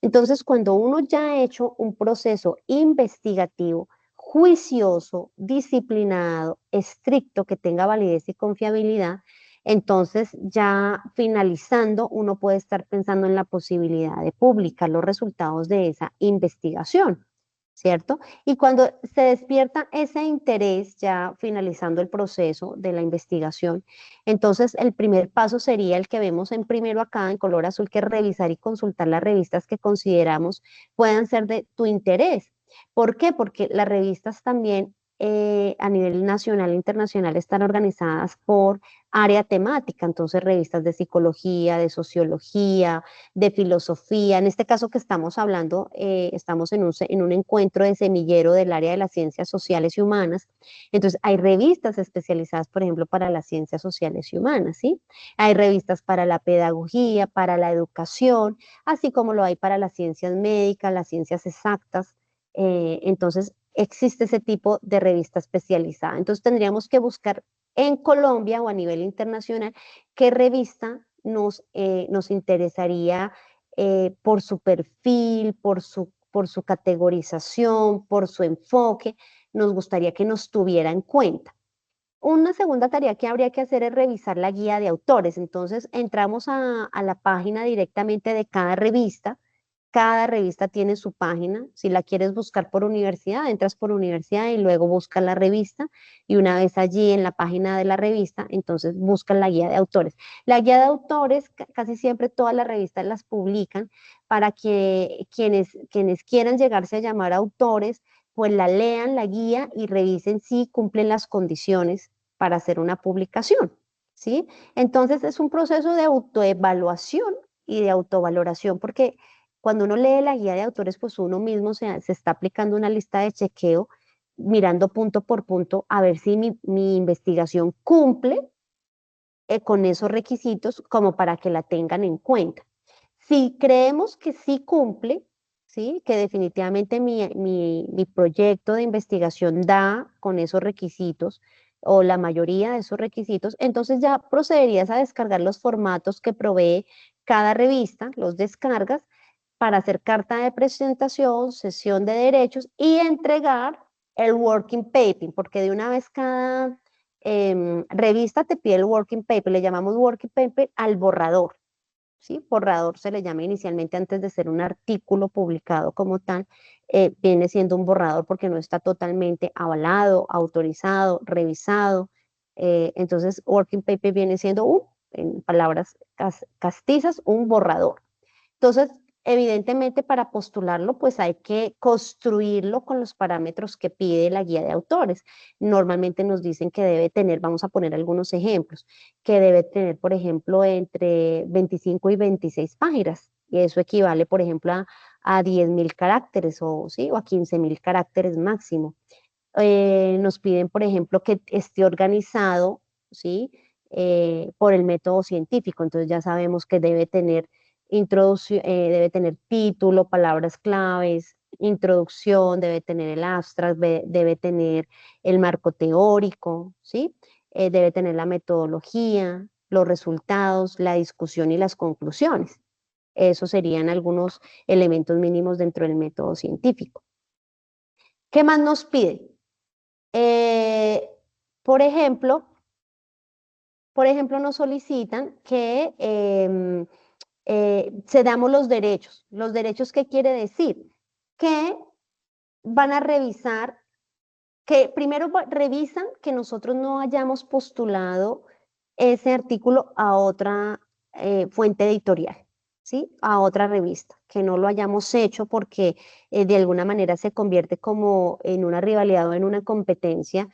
Entonces, cuando uno ya ha hecho un proceso investigativo, juicioso, disciplinado, estricto, que tenga validez y confiabilidad, entonces ya finalizando, uno puede estar pensando en la posibilidad de publicar los resultados de esa investigación, ¿cierto? Y cuando se despierta ese interés, ya finalizando el proceso de la investigación, entonces el primer paso sería el que vemos en primero acá en color azul, que es revisar y consultar las revistas que consideramos puedan ser de tu interés. ¿Por qué? Porque las revistas también a nivel nacional e internacional están organizadas por área temática, entonces revistas de psicología, de sociología, de filosofía. En este caso que estamos hablando, estamos en un encuentro de semillero del área de las ciencias sociales y humanas. Entonces, hay revistas especializadas, por ejemplo, para las ciencias sociales y humanas, ¿sí? Hay revistas para la pedagogía, para la educación, así como lo hay para las ciencias médicas, las ciencias exactas. Entonces, existe ese tipo de revista especializada. Entonces, tendríamos que buscar en Colombia o a nivel internacional qué revista nos interesaría por su perfil, por su categorización, por su enfoque, nos gustaría que nos tuviera en cuenta. Una segunda tarea que habría que hacer es revisar la guía de autores. Entonces, entramos a la página directamente de cada revista. Cada revista tiene su página. Si la quieres buscar por universidad, entras por universidad y luego buscas la revista. Y una vez allí en la página de la revista, entonces buscas la guía de autores. La guía de autores, casi siempre todas las revistas las publican para que quienes quieran llegarse a llamar autores, pues la lean, la guía y revisen si cumplen las condiciones para hacer una publicación, ¿sí? Entonces es un proceso de autoevaluación y de autovaloración, porque cuando uno lee la guía de autores, pues uno mismo se está aplicando una lista de chequeo, mirando punto por punto a ver si mi investigación cumple con esos requisitos como para que la tengan en cuenta. Si creemos que sí cumple, ¿sí? Que definitivamente mi proyecto de investigación da con esos requisitos o la mayoría de esos requisitos, entonces ya procederías a descargar los formatos que provee cada revista, los descargas para hacer carta de presentación, sesión de derechos y entregar el working paper, porque de una vez cada revista te pide el working paper, le llamamos working paper al borrador. ¿Sí? Borrador se le llama inicialmente antes de ser un artículo publicado como tal, viene siendo un borrador porque no está totalmente avalado, autorizado, revisado. Entonces, working paper viene siendo en palabras castizas, un borrador. Entonces, evidentemente para postularlo, pues hay que construirlo con los parámetros que pide la guía de autores. Normalmente nos dicen que debe tener, vamos a poner algunos ejemplos, que debe tener, por ejemplo, entre 25 y 26 páginas. Y eso equivale, por ejemplo, a 10.000 caracteres o, ¿sí? O a 15.000 caracteres máximo. Nos piden, por ejemplo, que esté organizado, ¿sí? Por el método científico. Entonces ya sabemos que debe tener título, palabras claves, introducción, debe tener el abstract, debe tener el marco teórico, ¿sí? Debe tener la metodología, los resultados, la discusión y las conclusiones. Esos serían algunos elementos mínimos dentro del método científico. ¿Qué más nos pide? Eh, por ejemplo, nos solicitan que cedamos los derechos. ¿Los derechos qué quiere decir? Que van a revisar, que primero revisan que nosotros no hayamos postulado ese artículo a otra fuente editorial, ¿sí? A otra revista, que no lo hayamos hecho porque de alguna manera se convierte como en una rivalidad o en una competencia.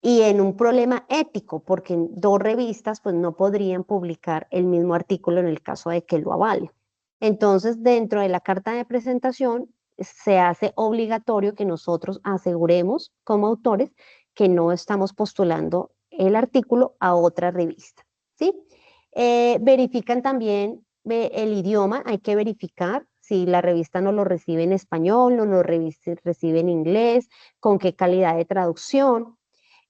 y en un problema ético, porque en dos revistas pues no podrían publicar el mismo artículo en el caso de que lo avale. Entonces, dentro de la carta de presentación se hace obligatorio que nosotros aseguremos como autores que no estamos postulando el artículo a otra revista, ¿sí? Verifican también el idioma, hay que verificar si la revista no lo recibe en español, no lo recibe en inglés, con qué calidad de traducción.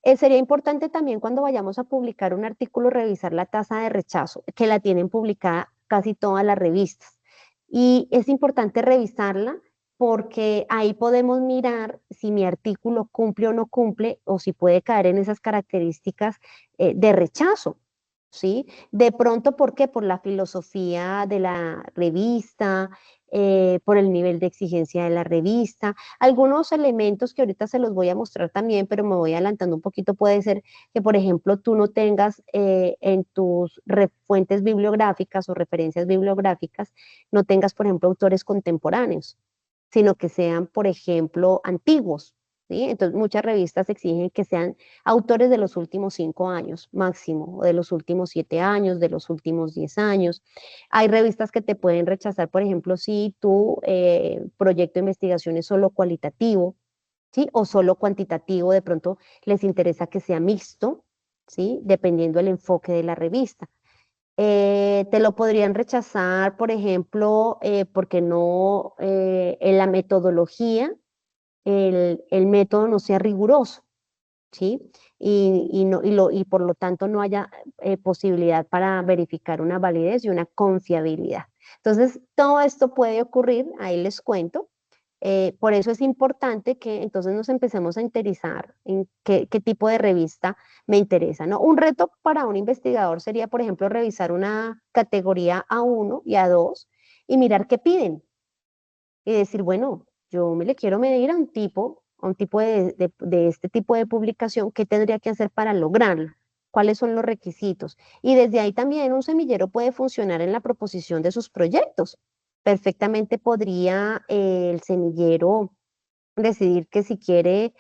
Sería importante también cuando vayamos a publicar un artículo revisar la tasa de rechazo, que la tienen publicada casi todas las revistas. Y es importante revisarla porque ahí podemos mirar si mi artículo cumple o no cumple o si puede caer en esas características de rechazo. ¿Sí? De pronto, ¿por qué? Por la filosofía de la revista, por el nivel de exigencia de la revista. Algunos elementos que ahorita se los voy a mostrar también, pero me voy adelantando un poquito, puede ser que, por ejemplo, tú no tengas en tus fuentes bibliográficas o referencias bibliográficas, no tengas, por ejemplo, autores contemporáneos, sino que sean, por ejemplo, antiguos. ¿Sí? Entonces, muchas revistas exigen que sean autores de los últimos 5 años máximo, o de los últimos 7 años, de los últimos 10 años. Hay revistas que te pueden rechazar, por ejemplo, si tu proyecto de investigación es solo cualitativo, ¿sí? O solo cuantitativo, de pronto les interesa que sea mixto, ¿sí? Dependiendo del enfoque de la revista. Te lo podrían rechazar, por ejemplo, porque no, en la metodología, el método no sea riguroso, ¿sí? Y por lo tanto no haya posibilidad para verificar una validez y una confiabilidad. Entonces, todo esto puede ocurrir, ahí les cuento. Por eso es importante que entonces nos empecemos a interesar en qué tipo de revista me interesa, ¿no? Un reto para un investigador sería, por ejemplo, revisar una categoría A1 y A2 y mirar qué piden y decir, bueno, yo me le quiero medir a un tipo de este tipo de publicación, ¿qué tendría que hacer para lograrla? ¿Cuáles son los requisitos? Y desde ahí también un semillero puede funcionar en la proposición de sus proyectos. Perfectamente podría el semillero decidir que si quiere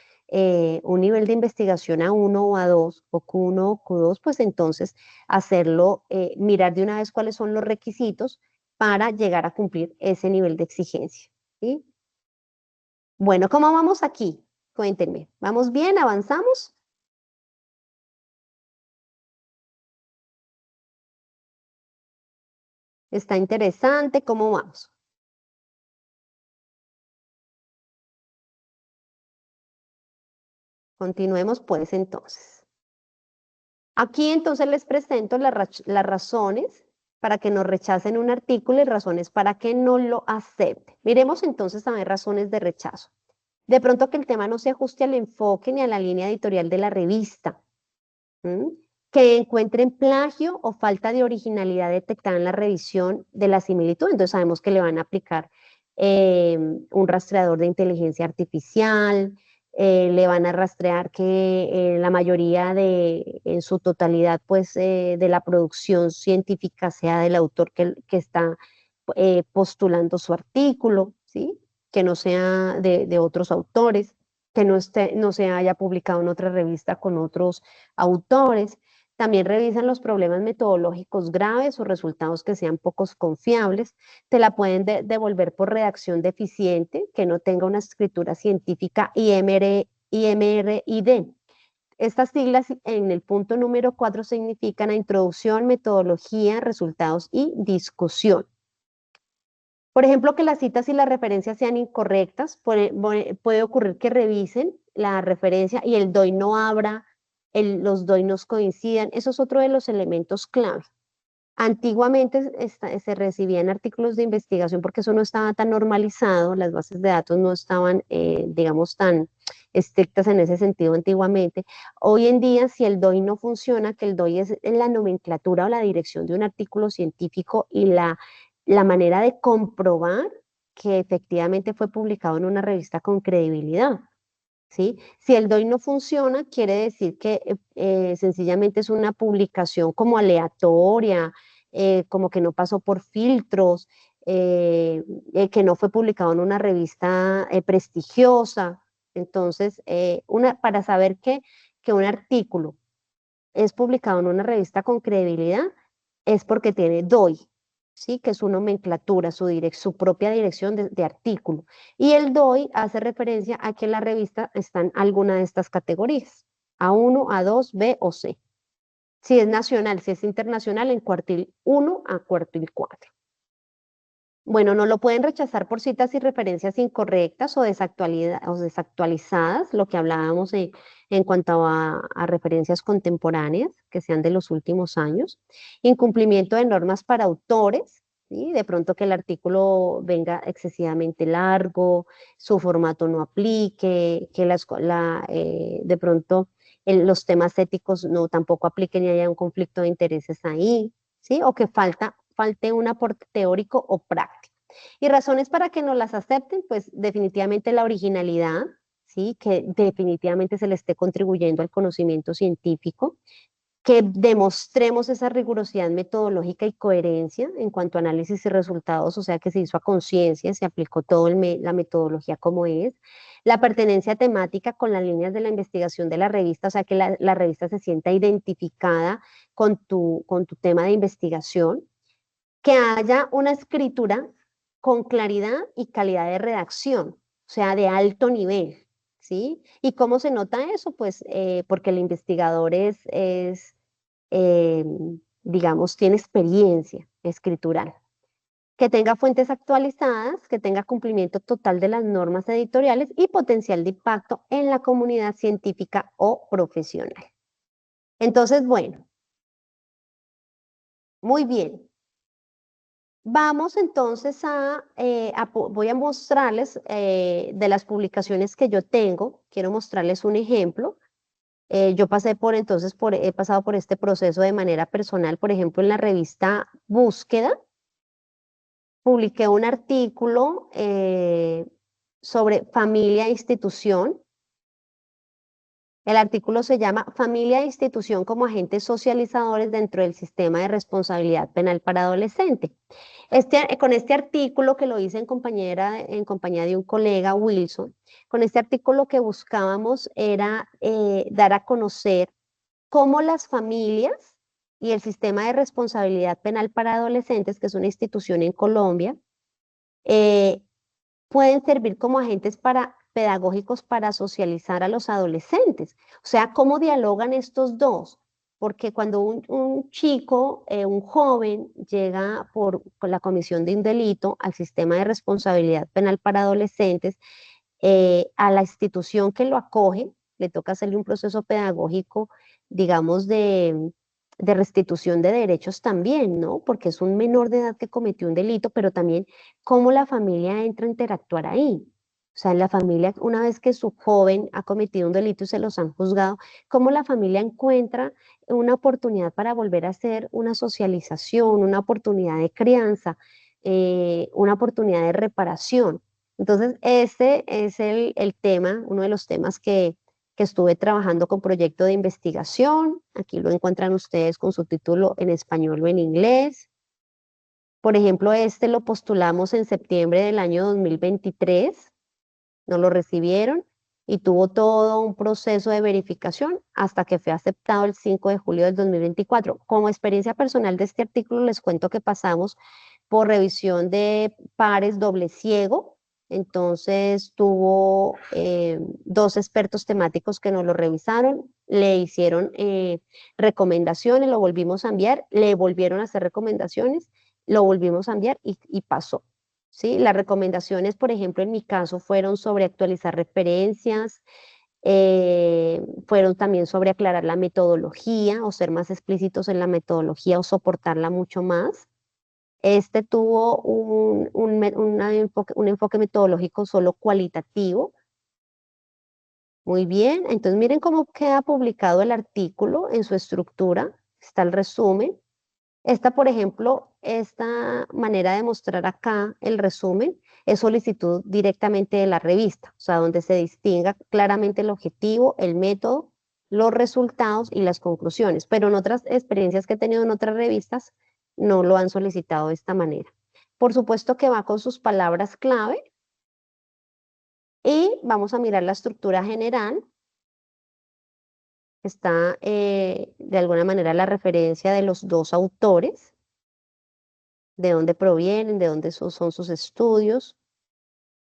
un nivel de investigación A1 o A2 o Q1 o Q2, pues entonces hacerlo, mirar de una vez cuáles son los requisitos para llegar a cumplir ese nivel de exigencia. ¿Sí? Bueno, ¿cómo vamos aquí? Cuéntenme. ¿Vamos bien? ¿Avanzamos? ¿Está interesante? ¿Cómo vamos? Continuemos pues entonces. Aquí entonces les presento las razones para que nos rechacen un artículo y razones para que no lo acepten. Miremos entonces a ver razones de rechazo. De pronto que el tema no se ajuste al enfoque ni a la línea editorial de la revista. ¿Mm? Que encuentren plagio o falta de originalidad detectada en la revisión de la similitud. Entonces sabemos que le van a aplicar un rastreador de inteligencia artificial, le van a rastrear que la mayoría en su totalidad, pues, de la producción científica sea del autor que está postulando su artículo, ¿sí? Que no sea de otros autores, que no se haya publicado en otra revista con otros autores. También revisan los problemas metodológicos graves o resultados que sean pocos confiables. Te la pueden devolver por redacción deficiente, que no tenga una escritura científica IMRID. Estas siglas en el punto número 4 significan introducción, metodología, resultados y discusión. Por ejemplo, que las citas y las referencias sean incorrectas, puede ocurrir que revisen la referencia y el DOI no abra, los DOI no coincidan. Eso es otro de los elementos clave. Antiguamente se recibían artículos de investigación porque eso no estaba tan normalizado, las bases de datos no estaban, digamos, tan estrictas en ese sentido antiguamente. Hoy en día, si el DOI no funciona, que el DOI es en la nomenclatura o la dirección de un artículo científico y la manera de comprobar que efectivamente fue publicado en una revista con credibilidad. ¿Sí? Si el DOI no funciona, quiere decir que sencillamente es una publicación como aleatoria, como que no pasó por filtros, que no fue publicado en una revista prestigiosa. Entonces, para saber que un artículo es publicado en una revista con credibilidad es porque tiene DOI, ¿sí? Que es su nomenclatura, su propia dirección de artículo. Y el DOI hace referencia a que la revista está en alguna de estas categorías, A1, A2, B o C. Si es nacional, si es internacional, en cuartil 1 a cuartil 4. Bueno, no lo pueden rechazar por citas y referencias incorrectas o desactualizadas, lo que hablábamos en cuanto a referencias contemporáneas que sean de los últimos años. Incumplimiento de normas para autores, ¿sí? De pronto que el artículo venga excesivamente largo, su formato no aplique, que de pronto los temas éticos no tampoco apliquen y haya un conflicto de intereses ahí, ¿sí? O que falte un aporte teórico o práctico. Y razones para que no las acepten, pues definitivamente la originalidad, ¿sí? Que definitivamente se le esté contribuyendo al conocimiento científico, que demostremos esa rigurosidad metodológica y coherencia en cuanto a análisis y resultados, o sea, que se hizo a conciencia, se aplicó todo la metodología como es, la pertenencia temática con las líneas de la investigación de la revista, o sea, que la revista se sienta identificada con tu tema de investigación, que haya una escritura con claridad y calidad de redacción, o sea, de alto nivel, ¿sí? ¿Y cómo se nota eso? Pues porque el investigador eh, digamos, tiene experiencia escritural, que tenga fuentes actualizadas, que tenga cumplimiento total de las normas editoriales y potencial de impacto en la comunidad científica o profesional. Entonces, bueno, muy bien. Vamos entonces voy a mostrarles de las publicaciones que yo tengo, quiero mostrarles un ejemplo. Yo he pasado por este proceso de manera personal, por ejemplo, en la revista Búsqueda, publiqué un artículo sobre familia e institución. El artículo se llama Familia e institución como agentes socializadores dentro del sistema de responsabilidad penal para adolescente. Con este artículo que lo hice en compañía de un colega, Wilson, con este artículo que buscábamos era dar a conocer cómo las familias y el sistema de responsabilidad penal para adolescentes, que es una institución en Colombia, eh, pueden servir como agentes pedagógicos para socializar a los adolescentes. O sea, ¿cómo dialogan estos dos? Porque cuando un chico, un joven, llega por la comisión de un delito al sistema de responsabilidad penal para adolescentes, a la institución que lo acoge, le toca hacerle un proceso pedagógico, digamos, de restitución de derechos también, ¿no? Porque es un menor de edad que cometió un delito, pero también cómo la familia entra a interactuar ahí. O sea, la familia, una vez que su joven ha cometido un delito y se los han juzgado, cómo la familia encuentra una oportunidad para volver a hacer una socialización, una oportunidad de crianza, una oportunidad de reparación. Entonces, ese es el tema, uno de los temas que estuve trabajando con proyecto de investigación. Aquí lo encuentran ustedes con su título en español o en inglés. Por ejemplo, este lo postulamos en septiembre del año 2023, nos lo recibieron y tuvo todo un proceso de verificación hasta que fue aceptado el 5 de julio del 2024. Como experiencia personal de este artículo, les cuento que pasamos por revisión de pares doble ciego. Entonces tuvo dos expertos temáticos que nos lo revisaron, le hicieron recomendaciones, lo volvimos a enviar, le volvieron a hacer recomendaciones, lo volvimos a enviar y pasó. ¿Sí? Las recomendaciones, por ejemplo, en mi caso fueron sobre actualizar referencias, fueron también sobre aclarar la metodología o ser más explícitos en la metodología o soportarla mucho más. Este tuvo un enfoque metodológico solo cualitativo. Muy bien, entonces miren cómo queda publicado el artículo en su estructura. Está el resumen. Esta, por ejemplo, esta manera de mostrar acá el resumen es solicitud directamente de la revista, o sea, donde se distinga claramente el objetivo, el método, los resultados y las conclusiones. Pero en otras experiencias que he tenido en otras revistas, no lo han solicitado de esta manera. Por supuesto que va con sus palabras clave y vamos a mirar la estructura general. Está de alguna manera la referencia de los dos autores, de dónde provienen, de dónde son sus estudios.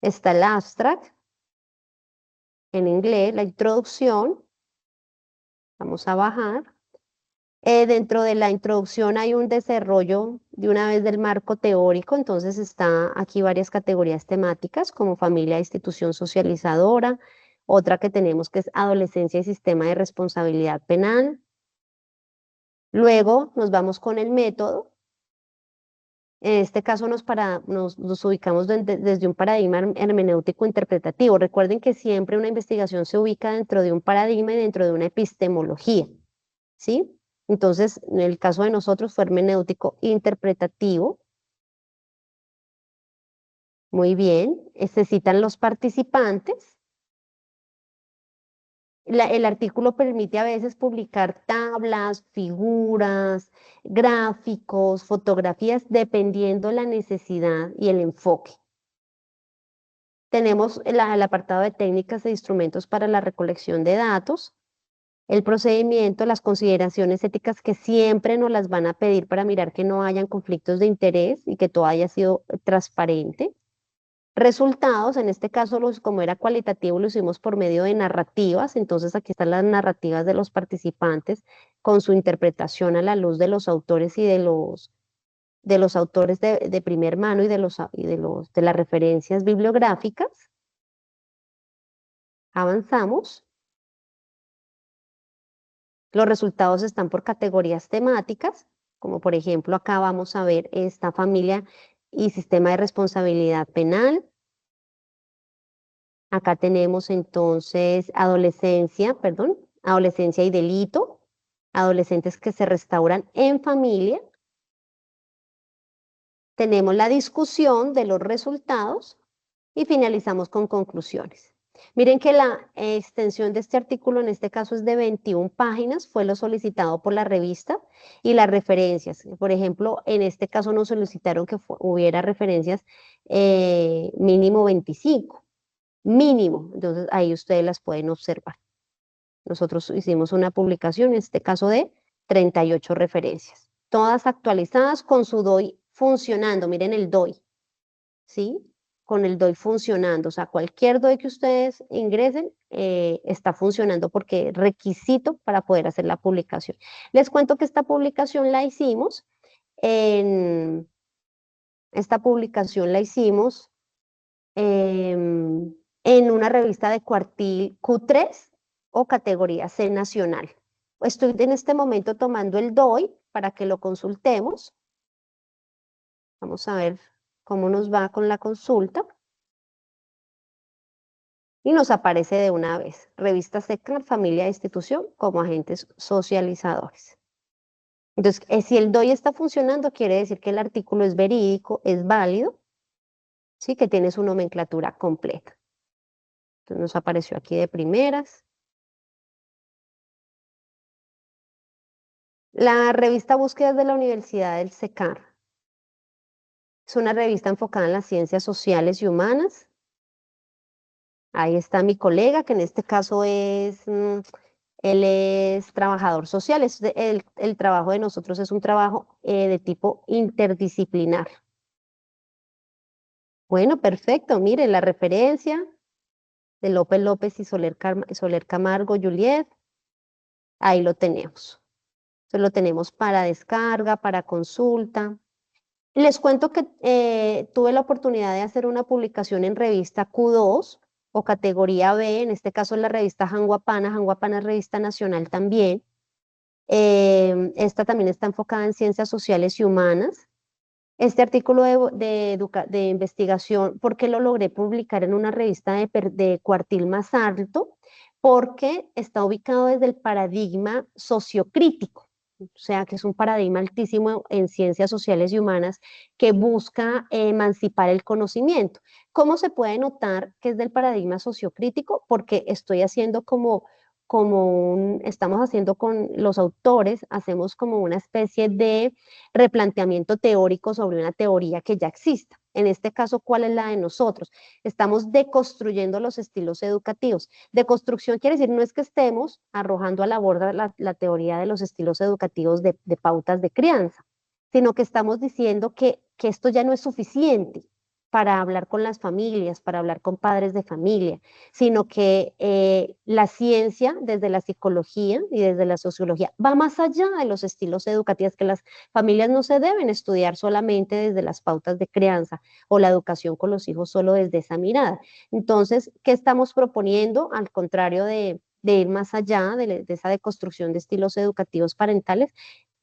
Está el abstract en inglés, la introducción. Vamos a bajar. Dentro de la introducción hay un desarrollo de una vez del marco teórico, entonces está aquí varias categorías temáticas como familia, institución socializadora, otra que tenemos que es adolescencia y sistema de responsabilidad penal. Luego nos vamos con el método. En este caso nos ubicamos desde un paradigma hermenéutico interpretativo. Recuerden que siempre una investigación se ubica dentro de un paradigma y dentro de una epistemología, ¿sí? Entonces, en el caso de nosotros fue hermenéutico interpretativo. Muy bien. Se citan los participantes. El artículo permite a veces publicar tablas, figuras, gráficos, fotografías, dependiendo la necesidad y el enfoque. Tenemos el apartado de técnicas e instrumentos para la recolección de datos, el procedimiento, las consideraciones éticas que siempre nos las van a pedir para mirar que no hayan conflictos de interés y que todo haya sido transparente. Resultados, en este caso, como era cualitativo, lo hicimos por medio de narrativas, entonces aquí están las narrativas de los participantes con su interpretación a la luz de los autores y de los autores de primer mano y de las referencias bibliográficas. Avanzamos. Los resultados están por categorías temáticas, como por ejemplo acá vamos a ver esta familia y sistema de responsabilidad penal. Acá tenemos entonces adolescencia y delito, adolescentes que se restauran en familia. Tenemos la discusión de los resultados y finalizamos con conclusiones. Miren que la extensión de este artículo en este caso es de 21 páginas, fue lo solicitado por la revista y las referencias. Por ejemplo, en este caso nos solicitaron que hubiera referencias mínimo 25, mínimo. Entonces ahí ustedes las pueden observar. Nosotros hicimos una publicación, en este caso de 38 referencias, todas actualizadas con su DOI funcionando. Miren el DOI, ¿sí? Con el DOI funcionando, o sea, cualquier DOI que ustedes ingresen está funcionando porque es requisito para poder hacer la publicación. Les cuento que esta publicación la hicimos en, en una revista de cuartil Q3 o categoría C nacional. Estoy en este momento tomando el DOI para que lo consultemos. Vamos a ver cómo nos va con la consulta. Y nos aparece de una vez, revista SECAR, familia e institución como agentes socializadores. Entonces, si el DOI está funcionando, quiere decir que el artículo es verídico, es válido, ¿sí? Que tiene su nomenclatura completa. Entonces, nos apareció aquí de primeras. La revista Búsquedas de la Universidad del SECAR es una revista enfocada en las ciencias sociales y humanas. Ahí está mi colega, que en este caso él es trabajador social. El trabajo de nosotros es un trabajo de tipo interdisciplinar. Bueno, perfecto. Miren la referencia de López López y Soler Camargo, Juliet. Ahí lo tenemos. Entonces lo tenemos para descarga, para consulta. Les cuento que tuve la oportunidad de hacer una publicación en revista Q2 o categoría B, en este caso en la revista Janguapana. Janguapana es revista nacional también. Esta también está enfocada en ciencias sociales y humanas. Este artículo de investigación, ¿por qué lo logré publicar en una revista de cuartil más alto? Porque está ubicado desde el paradigma sociocrítico, o sea, que es un paradigma altísimo en ciencias sociales y humanas que busca emancipar el conocimiento. ¿Cómo se puede notar que es del paradigma sociocrítico? Porque estoy haciendo estamos haciendo con los autores, hacemos como una especie de replanteamiento teórico sobre una teoría que ya exista. En este caso, ¿cuál es la de nosotros? Estamos deconstruyendo los estilos educativos. Deconstrucción quiere decir no es que estemos arrojando a la borda la teoría de los estilos educativos de pautas de crianza, sino que estamos diciendo que esto ya no es suficiente para hablar con las familias, para hablar con padres de familia, sino que la ciencia, desde la psicología y desde la sociología, va más allá de los estilos educativos, que las familias no se deben estudiar solamente desde las pautas de crianza o la educación con los hijos solo desde esa mirada. Entonces, ¿qué estamos proponiendo? Al contrario de ir más allá de esa deconstrucción de estilos educativos parentales,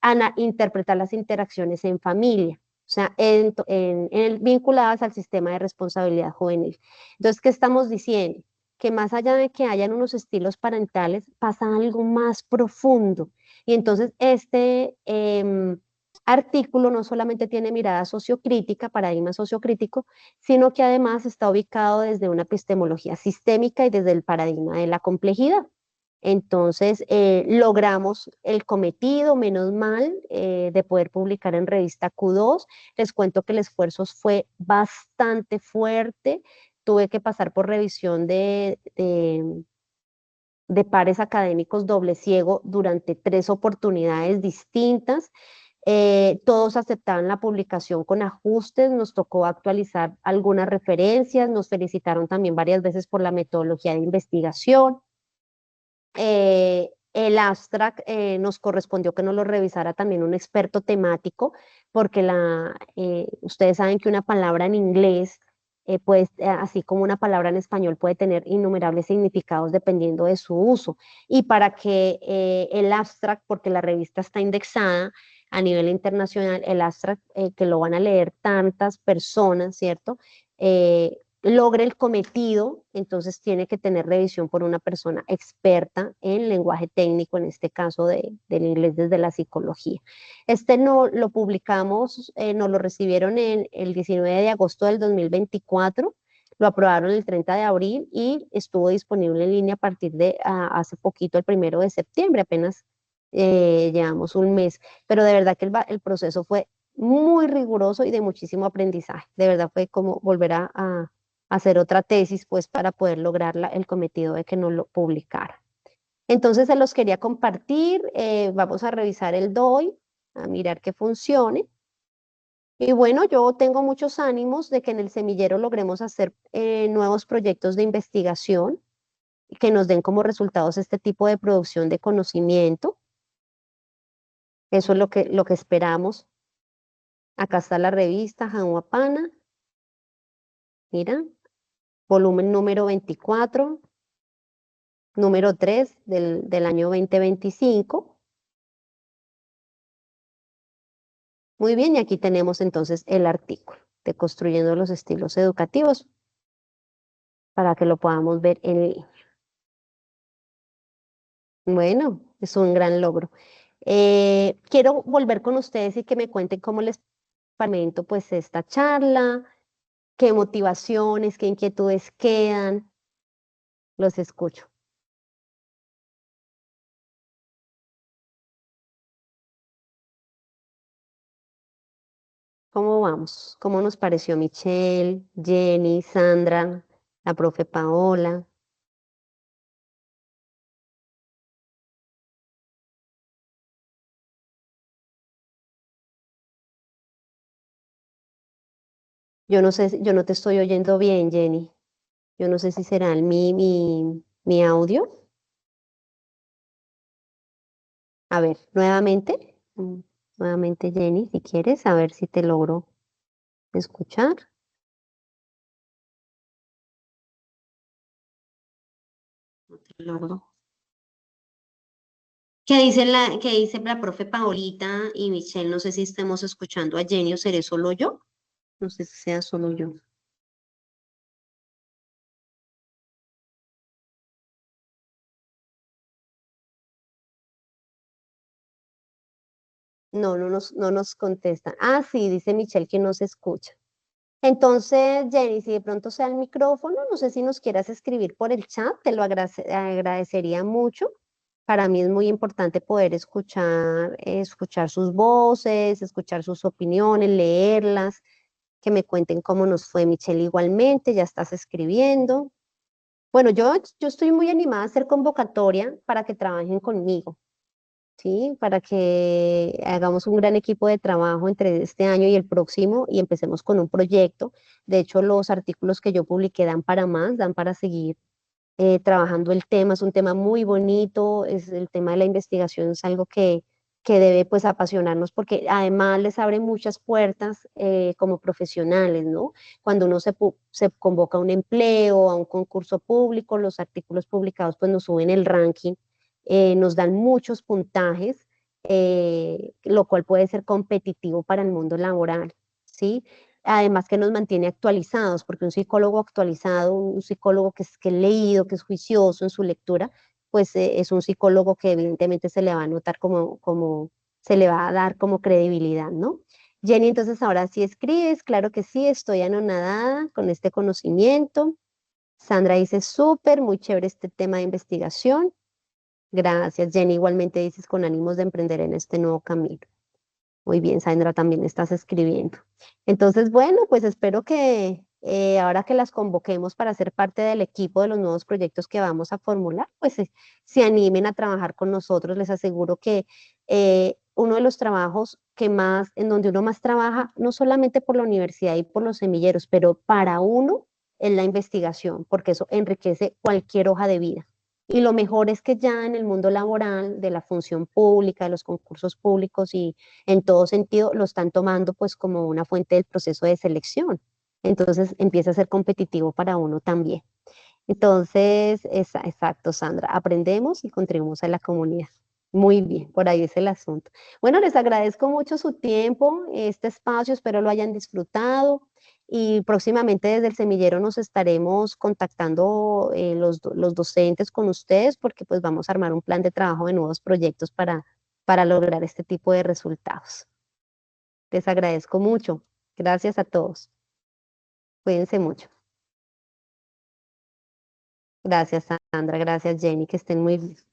a interpretar las interacciones en familia, o sea, vinculadas al sistema de responsabilidad juvenil. Entonces, ¿qué estamos diciendo? Que más allá de que hayan unos estilos parentales, pasa algo más profundo. Y entonces artículo no solamente tiene mirada sociocrítica, paradigma sociocrítico, sino que además está ubicado desde una epistemología sistémica y desde el paradigma de la complejidad. Entonces, logramos el cometido, menos mal, de poder publicar en revista Q2. Les cuento que el esfuerzo fue bastante fuerte. Tuve que pasar por revisión de pares académicos doble ciego durante 3 oportunidades distintas. Todos aceptaban la publicación con ajustes, nos tocó actualizar algunas referencias, nos felicitaron también varias veces por la metodología de investigación. El abstract nos correspondió que nos lo revisara también un experto temático, porque ustedes saben que una palabra en inglés, pues, así como una palabra en español, puede tener innumerables significados dependiendo de su uso. Y para que el abstract, porque la revista está indexada a nivel internacional, el abstract que lo van a leer tantas personas, ¿cierto? Logre el cometido, entonces tiene que tener revisión por una persona experta en lenguaje técnico, en este caso del inglés desde la psicología. Este no lo publicamos, nos lo recibieron en el 19 de agosto del 2024, lo aprobaron el 30 de abril y estuvo disponible en línea a partir de hace poquito, el 1 de septiembre, apenas llevamos un mes, pero de verdad que el proceso fue muy riguroso y de muchísimo aprendizaje. De verdad fue como volver a hacer otra tesis, pues, para poder lograr el cometido de que no lo publicara. Entonces, se los quería compartir. Vamos a revisar el DOI, a mirar que funcione. Y bueno, yo tengo muchos ánimos de que en el semillero logremos hacer nuevos proyectos de investigación que nos den como resultados este tipo de producción de conocimiento. Eso es lo que esperamos. Acá está la revista Janguapana. Mira, volumen número 24. Número 3 del año 2025. Muy bien, y aquí tenemos entonces el artículo de Construyendo los Estilos Educativos para que lo podamos ver en línea. Bueno, es un gran logro. Quiero volver con ustedes y que me cuenten cómo les pareció pues esta charla, qué motivaciones, qué inquietudes quedan. Los escucho. ¿Cómo vamos? ¿Cómo nos pareció Michelle, Jenny, Sandra, la profe Paola? Yo no sé, yo no te estoy oyendo bien, Jenny. Yo no sé si será mi audio. A ver, nuevamente. Nuevamente, Jenny, si quieres, a ver si te logro escuchar. No te logro. ¿Qué dice la profe Paolita y Michelle? No sé si estemos escuchando a Jenny o seré solo yo. No sé si sea solo yo. No nos contestan. Ah, sí, dice Michelle que no se escucha. Entonces, Jenny, si de pronto sea el micrófono, no sé si nos quieras escribir por el chat, te lo agradecería mucho. Para mí es muy importante poder escuchar sus voces, escuchar sus opiniones, leerlas. que me cuenten cómo nos fue. Michelle, igualmente, ya estás escribiendo. Bueno, yo estoy muy animada a hacer convocatoria para que trabajen conmigo, ¿sí? Para que hagamos un gran equipo de trabajo entre este año y el próximo y empecemos con un proyecto. De hecho, los artículos que yo publiqué dan para más, dan para seguir trabajando el tema. Es un tema muy bonito, es el tema de la investigación, es algo que debe pues apasionarnos porque además les abre muchas puertas como profesionales, ¿no? Cuando uno se convoca a un empleo, a un concurso público, los artículos publicados pues nos suben el ranking, nos dan muchos puntajes, lo cual puede ser competitivo para el mundo laboral, ¿sí? Además que nos mantiene actualizados, porque un psicólogo actualizado, un psicólogo que es leído, que es juicioso en su lectura, pues es un psicólogo que evidentemente se le va a notar se le va a dar como credibilidad, ¿no? Jenny, entonces ahora sí escribes, claro que sí, estoy anonadada con este conocimiento. Sandra dice, súper, muy chévere este tema de investigación. Gracias, Jenny, igualmente dices con ánimos de emprender en este nuevo camino. Muy bien, Sandra, también estás escribiendo. Entonces, bueno, pues espero que ahora que las convoquemos para ser parte del equipo de los nuevos proyectos que vamos a formular, pues se animen a trabajar con nosotros. Les aseguro que uno de los trabajos que más, en donde uno más trabaja, no solamente por la universidad y por los semilleros, pero para uno es la investigación, porque eso enriquece cualquier hoja de vida. Y lo mejor es que ya en el mundo laboral, de la función pública, de los concursos públicos y en todo sentido lo están tomando pues como una fuente del proceso de selección. Entonces empieza a ser competitivo para uno también. Entonces, exacto, Sandra, aprendemos y contribuimos a la comunidad. Muy bien, por ahí es el asunto. Bueno, les agradezco mucho su tiempo, este espacio, espero lo hayan disfrutado y próximamente desde el semillero nos estaremos contactando los docentes con ustedes porque pues vamos a armar un plan de trabajo de nuevos proyectos para lograr este tipo de resultados. Les agradezco mucho. Gracias a todos. Cuídense mucho. Gracias, Sandra. Gracias, Jenny. Que estén muy bien.